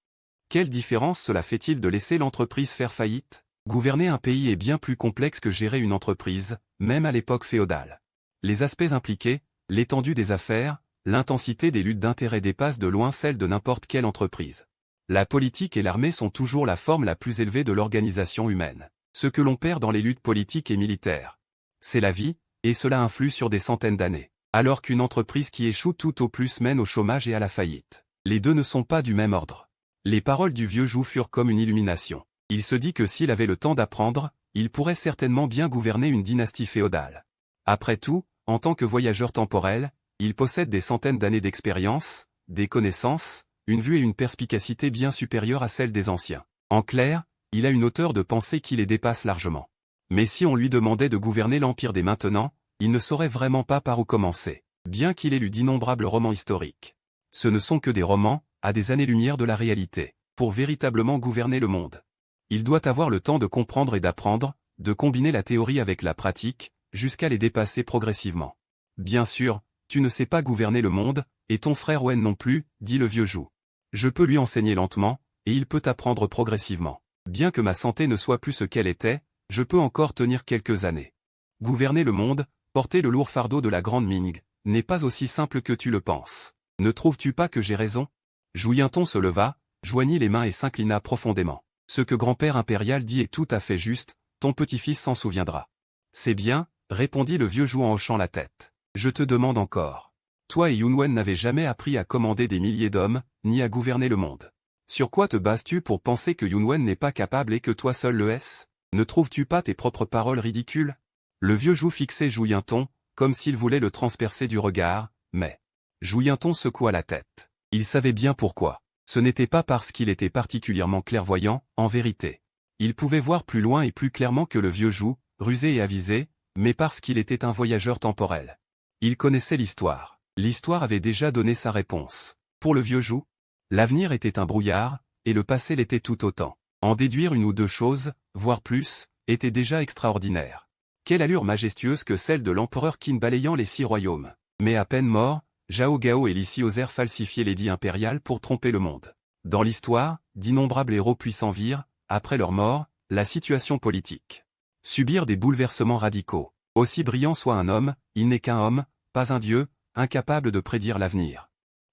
Quelle différence cela fait-il de laisser l'entreprise faire faillite? Gouverner un pays est bien plus complexe que gérer une entreprise, même à l'époque féodale. Les aspects impliqués, l'étendue des affaires, l'intensité des luttes d'intérêts dépassent de loin celle de n'importe quelle entreprise. La politique et l'armée sont toujours la forme la plus élevée de l'organisation humaine. Ce que l'on perd dans les luttes politiques et militaires, c'est la vie, et cela influe sur des centaines d'années. Alors qu'une entreprise qui échoue tout au plus mène au chômage et à la faillite. Les deux ne sont pas du même ordre. Les paroles du vieux Jou furent comme une illumination. Il se dit que s'il avait le temps d'apprendre, il pourrait certainement bien gouverner une dynastie féodale. Après tout, en tant que voyageur temporel, il possède des centaines d'années d'expérience, des connaissances, une vue et une perspicacité bien supérieures à celles des anciens. En clair, il a une hauteur de pensée qui les dépasse largement. Mais si on lui demandait de gouverner l'Empire dès maintenant, il ne saurait vraiment pas par où commencer, bien qu'il ait lu d'innombrables romans historiques. Ce ne sont que des romans, à des années-lumière de la réalité, pour véritablement gouverner le monde. Il doit avoir le temps de comprendre et d'apprendre, de combiner la théorie avec la pratique, jusqu'à les dépasser progressivement. Bien sûr, tu ne sais pas gouverner le monde, et ton frère Wen non plus, dit le vieux Jou. Je peux lui enseigner lentement, et il peut apprendre progressivement. Bien que ma santé ne soit plus ce qu'elle était, je peux encore tenir quelques années. Gouverner le monde, porter le lourd fardeau de la grande Ming, n'est pas aussi simple que tu le penses. Ne trouves-tu pas que j'ai raison? Jou Yinton se leva, joignit les mains et s'inclina profondément. Ce que grand-père impérial dit est tout à fait juste, ton petit-fils s'en souviendra. C'est bien, répondit le vieux Jou en hochant la tête. Je te demande encore. Toi et Yunwen n'avez jamais appris à commander des milliers d'hommes, ni à gouverner le monde. Sur quoi te bases-tu pour penser que Yunwen n'est pas capable et que toi seul le es? Ne trouves-tu pas tes propres paroles ridicules? Le vieux Jou fixait Jou Yinton, comme s'il voulait le transpercer du regard, mais Jou Yinton secoua la tête. Il savait bien pourquoi. Ce n'était pas parce qu'il était particulièrement clairvoyant, en vérité. Il pouvait voir plus loin et plus clairement que le vieux Jou, rusé et avisé, mais parce qu'il était un voyageur temporel. Il connaissait l'histoire. L'histoire avait déjà donné sa réponse. Pour le vieux Jou, l'avenir était un brouillard, et le passé l'était tout autant. En déduire une ou deux choses, voire plus, était déjà extraordinaire. Quelle allure majestueuse que celle de l'empereur Qin balayant les 6 royaumes. Mais à peine mort, Zhao Gao et Li Si osèrent falsifier l'édit impérial pour tromper le monde. Dans l'histoire, d'innombrables héros puissants virent, après leur mort, la situation politique. Subir des bouleversements radicaux. Aussi brillant soit un homme, il n'est qu'un homme, pas un dieu, incapable de prédire l'avenir.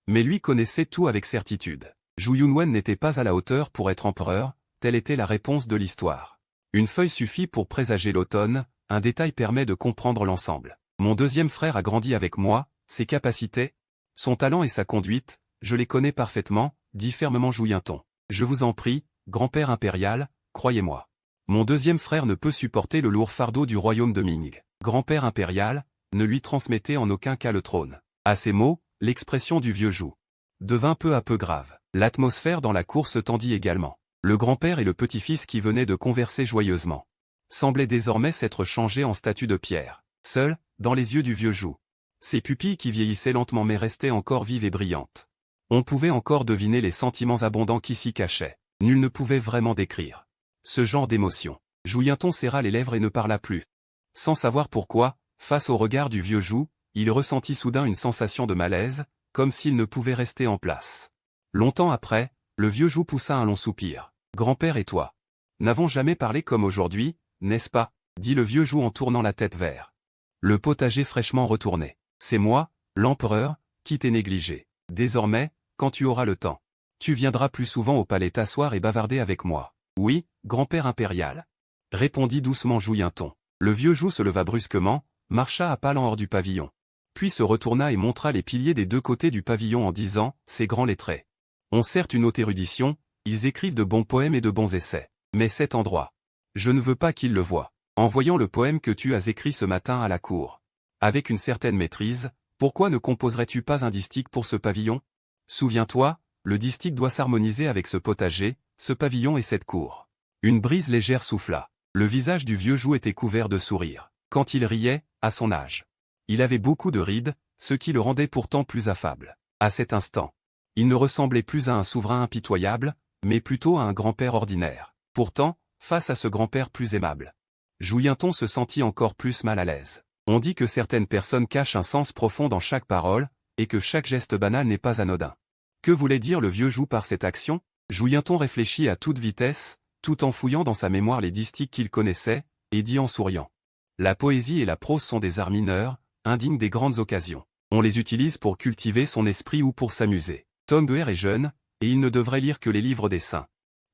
Mais lui connaissait tout avec certitude. Zhou Yunwen n'était pas à la hauteur pour être empereur, telle était la réponse de l'histoire. Une feuille suffit pour présager l'automne, un détail permet de comprendre l'ensemble. Mon deuxième frère a grandi avec moi, ses capacités, son talent et sa conduite, je les connais parfaitement, dit fermement Zhou Yinton. Je vous en prie, grand-père impérial, croyez-moi. Mon deuxième frère ne peut supporter le lourd fardeau du royaume de Ming. Grand-père impérial, ne lui transmettez en aucun cas le trône. À ces mots, l'expression du vieux Zhou devint peu à peu grave. L'atmosphère dans la cour se tendit également. Le grand-père et le petit-fils qui venaient de converser joyeusement semblaient désormais s'être changés en statues de pierre. Seuls, dans les yeux du vieux Zhou, ses pupilles qui vieillissaient lentement mais restaient encore vives et brillantes. On pouvait encore deviner les sentiments abondants qui s'y cachaient. Nul ne pouvait vraiment décrire ce genre d'émotion. Zhou Yinton serra les lèvres et ne parla plus. Sans savoir pourquoi, face au regard du vieux Zhou, il ressentit soudain une sensation de malaise, comme s'il ne pouvait rester en place. Longtemps après, le vieux Zhou poussa un long soupir. « Grand-père et toi n'avons jamais parlé comme aujourd'hui, n'est-ce pas ?» dit le vieux Zhou en tournant la tête vers le potager fraîchement retourné. « C'est moi, l'empereur, qui t'ai négligé. Désormais, quand tu auras le temps, tu viendras plus souvent au palais t'asseoir et bavarder avec moi. »« Oui, grand-père impérial. » répondit doucement Zhou Yinton. Le vieux Zhou se leva brusquement, marcha à pas lents hors du pavillon. Puis se retourna et montra les piliers des deux côtés du pavillon en disant, ces grands lettrés ont certes une haute érudition, ils écrivent de bons poèmes et de bons essais. Mais cet endroit, je ne veux pas qu'ils le voient. En voyant le poème que tu as écrit ce matin à la cour, avec une certaine maîtrise, pourquoi ne composerais-tu pas un distique pour ce pavillon? Souviens-toi, le distique doit s'harmoniser avec ce potager, ce pavillon et cette cour. Une brise légère souffla. Le visage du vieux Zhou était couvert de sourires. Quand il riait, à son âge, il avait beaucoup de rides, ce qui le rendait pourtant plus affable. À cet instant, il ne ressemblait plus à un souverain impitoyable, mais plutôt à un grand-père ordinaire. Pourtant, face à ce grand-père plus aimable, Zhou Yinton se sentit encore plus mal à l'aise. On dit que certaines personnes cachent un sens profond dans chaque parole, et que chaque geste banal n'est pas anodin. Que voulait dire le vieux Zhou par cette action? Zhou Yinton réfléchit à toute vitesse, tout en fouillant dans sa mémoire les distiques qu'il connaissait, et dit en souriant. La poésie et la prose sont des arts mineurs, indignes des grandes occasions. On les utilise pour cultiver son esprit ou pour s'amuser. Tonguer est jeune, et il ne devrait lire que les livres des saints.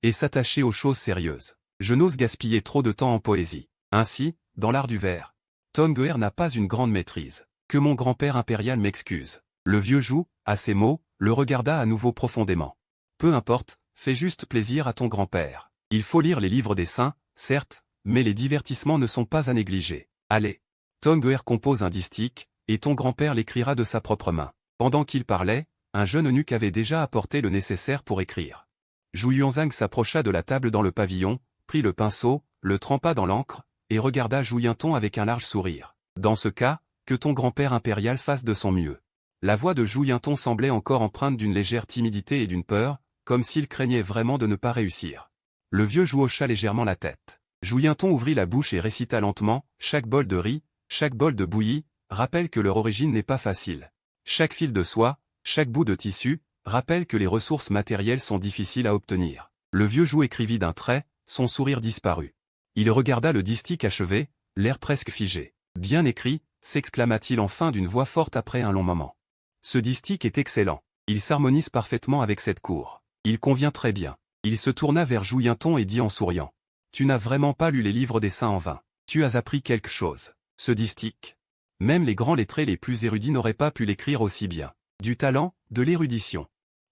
Et s'attacher aux choses sérieuses. Je n'ose gaspiller trop de temps en poésie. Ainsi, dans l'art du vers, Tonguer n'a pas une grande maîtrise. Que mon grand-père impérial m'excuse. Le vieux Zhou, à ces mots, le regarda à nouveau profondément. Peu importe, fais juste plaisir à ton grand-père. Il faut lire les livres des saints, certes, mais les divertissements ne sont pas à négliger. Allez. Tonguer compose un distique, et ton grand-père l'écrira de sa propre main. Pendant qu'il parlait, un jeune eunuque avait déjà apporté le nécessaire pour écrire. Zhou Yuanzhang s'approcha de la table dans le pavillon, prit le pinceau, le trempa dans l'encre, et regarda Zhou Yinton avec un large sourire. Dans ce cas, que ton grand-père impérial fasse de son mieux. La voix de Zhou Yinton semblait encore empreinte d'une légère timidité et d'une peur, comme s'il craignait vraiment de ne pas réussir. Le vieux Zhou hocha légèrement la tête. Zhou Yinton ouvrit la bouche et récita lentement, chaque bol de riz, chaque bol de bouillie, rappelle que leur origine n'est pas facile. Chaque fil de soie, chaque bout de tissu, rappelle que les ressources matérielles sont difficiles à obtenir. Le vieux Zhou écrivit d'un trait, son sourire disparut. Il regarda le distique achevé, l'air presque figé. Bien écrit, s'exclama-t-il enfin d'une voix forte après un long moment. Ce distique est excellent. Il s'harmonise parfaitement avec cette cour. Il convient très bien. Il se tourna vers Zhou Yinton et dit en souriant. Tu n'as vraiment pas lu les livres des saints en vain. Tu as appris quelque chose. Ce distique. Même les grands lettrés les plus érudits n'auraient pas pu l'écrire aussi bien. Du talent, de l'érudition.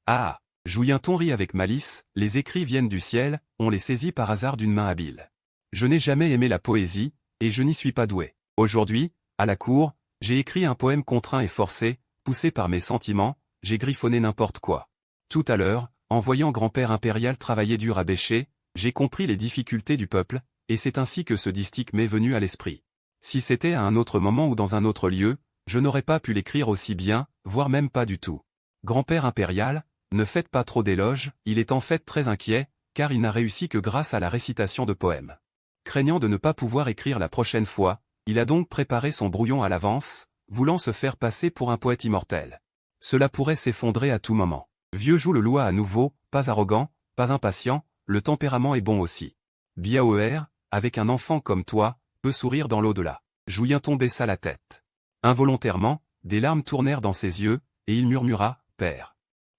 Ah! Zhou Yinton rit avec malice, les écrits viennent du ciel, on les saisit par hasard d'une main habile. Je n'ai jamais aimé la poésie, et je n'y suis pas doué. Aujourd'hui, à la cour, j'ai écrit un poème contraint et forcé, poussé par mes sentiments, j'ai griffonné n'importe quoi. Tout à l'heure, en voyant grand-père impérial travailler dur à bêcher, j'ai compris les difficultés du peuple, et c'est ainsi que ce distique m'est venu à l'esprit. Si c'était à un autre moment ou dans un autre lieu, je n'aurais pas pu l'écrire aussi bien, voire même pas du tout. Grand-père impérial, ne faites pas trop d'éloges, il est en fait très inquiet, car il n'a réussi que grâce à la récitation de poèmes. Craignant de ne pas pouvoir écrire la prochaine fois, Il a donc préparé son brouillon à l'avance, voulant se faire passer pour un poète immortel. Cela pourrait s'effondrer à tout moment. Vieux joue le loi à nouveau, pas arrogant, pas impatient, le tempérament est bon aussi. Biaoer, avec un enfant comme toi, peut sourire dans l'au-delà. Jouyenton baissa la tête. Involontairement, des larmes tournèrent dans ses yeux, et il murmura, « Père ».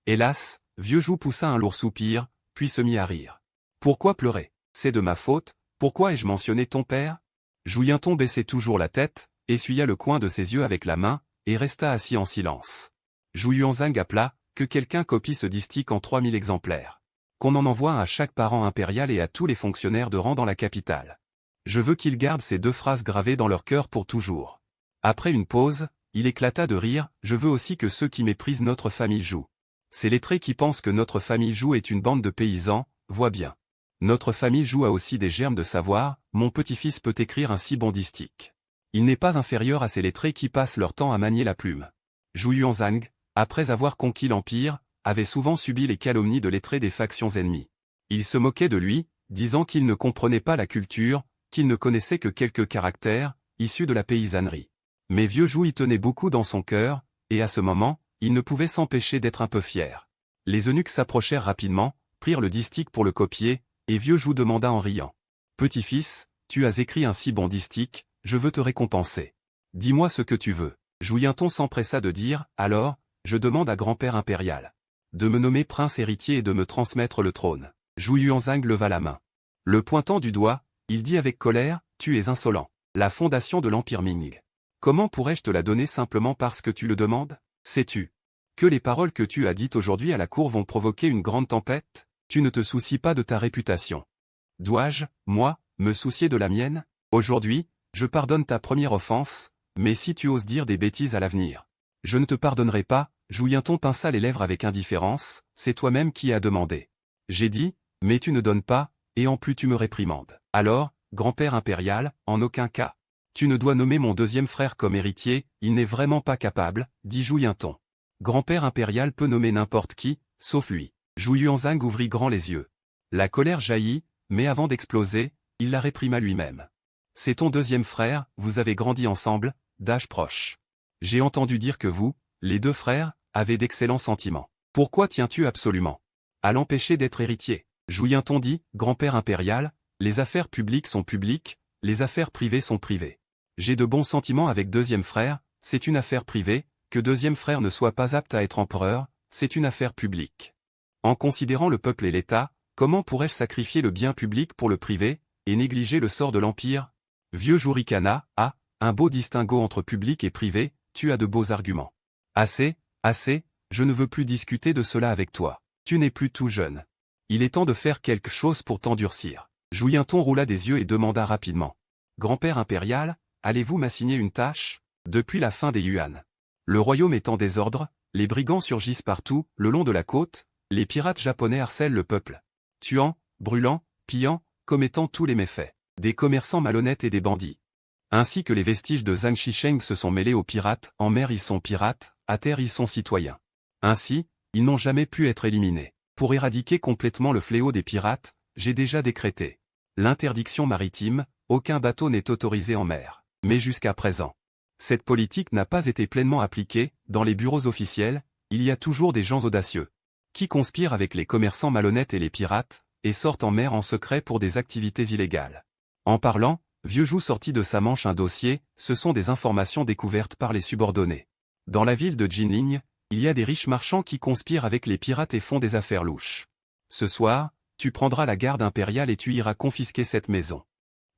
Hélas, Vieux Joug poussa un lourd soupir, puis se mit à rire. « Pourquoi pleurer? C'est de ma faute, pourquoi ai-je mentionné ton père ?» Jouyenton baissait toujours la tête, essuya le coin de ses yeux avec la main, et resta assis en silence. Zhuangzang appela, que quelqu'un copie ce distique en 3000 exemplaires. Qu'on en envoie à chaque parent impérial et à tous les fonctionnaires de rang dans la capitale. Je veux qu'ils gardent ces 2 phrases gravées dans leur cœur pour toujours. Après une pause, il éclata de rire, je veux aussi que ceux qui méprisent notre famille jouent. Ces lettrés qui pensent que notre famille joue est une bande de paysans, voient bien. Notre famille joue a aussi des germes de savoir, mon petit-fils peut écrire un si bon distique. Il n'est pas inférieur à ces lettrés qui passent leur temps à manier la plume. Zhuangzang, après avoir conquis l'Empire, avait souvent subi les calomnies de lettrés des factions ennemies. Il se moquait de lui, disant qu'il ne comprenait pas la culture, qu'il ne connaissait que quelques caractères, issus de la paysannerie. Mais Vieux Joug y tenait beaucoup dans son cœur, et à ce moment, il ne pouvait s'empêcher d'être un peu fier. Les eunuques s'approchèrent rapidement, prirent le distique pour le copier, et Vieux Joug demanda en riant. « Petit-fils, tu as écrit un si bon distique, je veux te récompenser. Dis-moi ce que tu veux. » Jouyenton s'empressa de dire, « Alors, je demande à grand-père impérial de me nommer prince héritier et de me transmettre le trône. » Zhuangzang leva la main. Le pointant du doigt, il dit avec colère, « Tu es insolent. La fondation de l'Empire Ming. Comment pourrais-je te la donner simplement parce que tu le demandes? Sais-tu que les paroles que tu as dites aujourd'hui à la cour vont provoquer une grande tempête? Tu ne te soucies pas de ta réputation. Dois-je, moi, me soucier de la mienne? Aujourd'hui, je pardonne ta première offense, mais si tu oses dire des bêtises à l'avenir, je ne te pardonnerai pas. » Jouyenton pinça les lèvres avec indifférence, « C'est toi-même qui as demandé. J'ai dit, mais tu ne donnes pas, et en plus tu me réprimandes. Alors, grand-père impérial, en aucun cas. Tu ne dois nommer mon 2e frère comme héritier, il n'est vraiment pas capable, dit Jouyenton. Grand-père impérial peut nommer n'importe qui, sauf lui. » Zhuangzang ouvrit grand les yeux. La colère jaillit, mais avant d'exploser, il la réprima lui-même. « C'est ton 2e frère, vous avez grandi ensemble, d'âge proche. J'ai entendu dire que vous, les 2 frères, avez d'excellents sentiments. Pourquoi tiens-tu absolument à l'empêcher d'être héritier? » Jouyenton dit, « Grand-père impérial, les affaires publiques sont publiques, les affaires privées sont privées. J'ai de bons sentiments avec 2e frère, c'est une affaire privée, que 2e frère ne soit pas apte à être empereur, c'est une affaire publique. En considérant le peuple et l'État, comment pourrais-je sacrifier le bien public pour le privé, et négliger le sort de l'Empire? » Vieux Joug ricana, « Ah, un beau distinguo entre public et privé, tu as de beaux arguments. Assez, assez, je ne veux plus discuter de cela avec toi. Tu n'es plus tout jeune. Il est temps de faire quelque chose pour t'endurcir. » Jouyenton roula des yeux et demanda rapidement. « Grand-père impérial, allez-vous m'assigner une tâche? Depuis la fin des Yuan, le royaume est en désordre, les brigands surgissent partout, le long de la côte, les pirates japonais harcèlent le peuple. Tuant, brûlant, pillant, commettant tous les méfaits. Des commerçants malhonnêtes et des bandits. Ainsi que les vestiges de Zhang Shisheng se sont mêlés aux pirates, en mer ils sont pirates, à terre ils sont citoyens. Ainsi, ils n'ont jamais pu être éliminés. Pour éradiquer complètement le fléau des pirates, j'ai déjà décrété l'interdiction maritime, aucun bateau n'est autorisé en mer. Mais jusqu'à présent, cette politique n'a pas été pleinement appliquée, dans les bureaux officiels, il y a toujours des gens audacieux, qui conspirent avec les commerçants malhonnêtes et les pirates, et sortent en mer en secret pour des activités illégales. En parlant, Vieux Joug sortit de sa manche un dossier, ce sont des informations découvertes par les subordonnés. Dans la ville de Jinling, il y a des riches marchands qui conspirent avec les pirates et font des affaires louches. Ce soir, tu prendras la garde impériale et tu iras confisquer cette maison.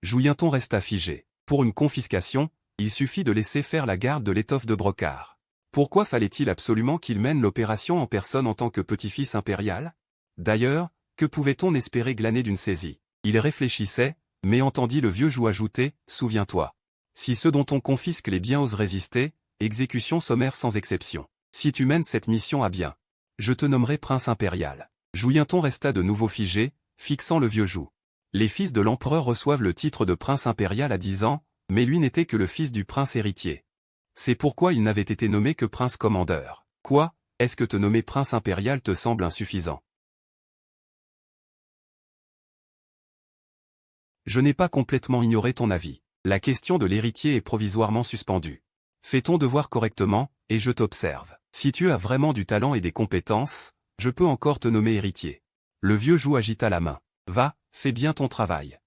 Jouyenton resta figé. Pour une confiscation, il suffit de laisser faire la garde de l'étoffe de brocart. Pourquoi fallait-il absolument qu'il mène l'opération en personne en tant que petit-fils impérial? D'ailleurs, que pouvait-on espérer glaner d'une saisie? Il réfléchissait, mais entendit le Vieux Joug ajouter, « Souviens-toi. Si ceux dont on confisque les biens osent résister, exécution sommaire sans exception. Si tu mènes cette mission à bien, je te nommerai prince impérial. » Jouyenton resta de nouveau figé, fixant le Vieux Joug. Les fils de l'empereur reçoivent le titre de prince impérial à 10 ans, mais lui n'était que le fils du prince héritier. C'est pourquoi il n'avait été nommé que prince commandeur. Quoi, est-ce que te nommer prince impérial te semble insuffisant? Je n'ai pas complètement ignoré ton avis. La question de l'héritier est provisoirement suspendue. Fais ton devoir correctement, et je t'observe. Si tu as vraiment du talent et des compétences, je peux encore te nommer héritier. Le vieux joug agita la main. Va, fais bien ton travail.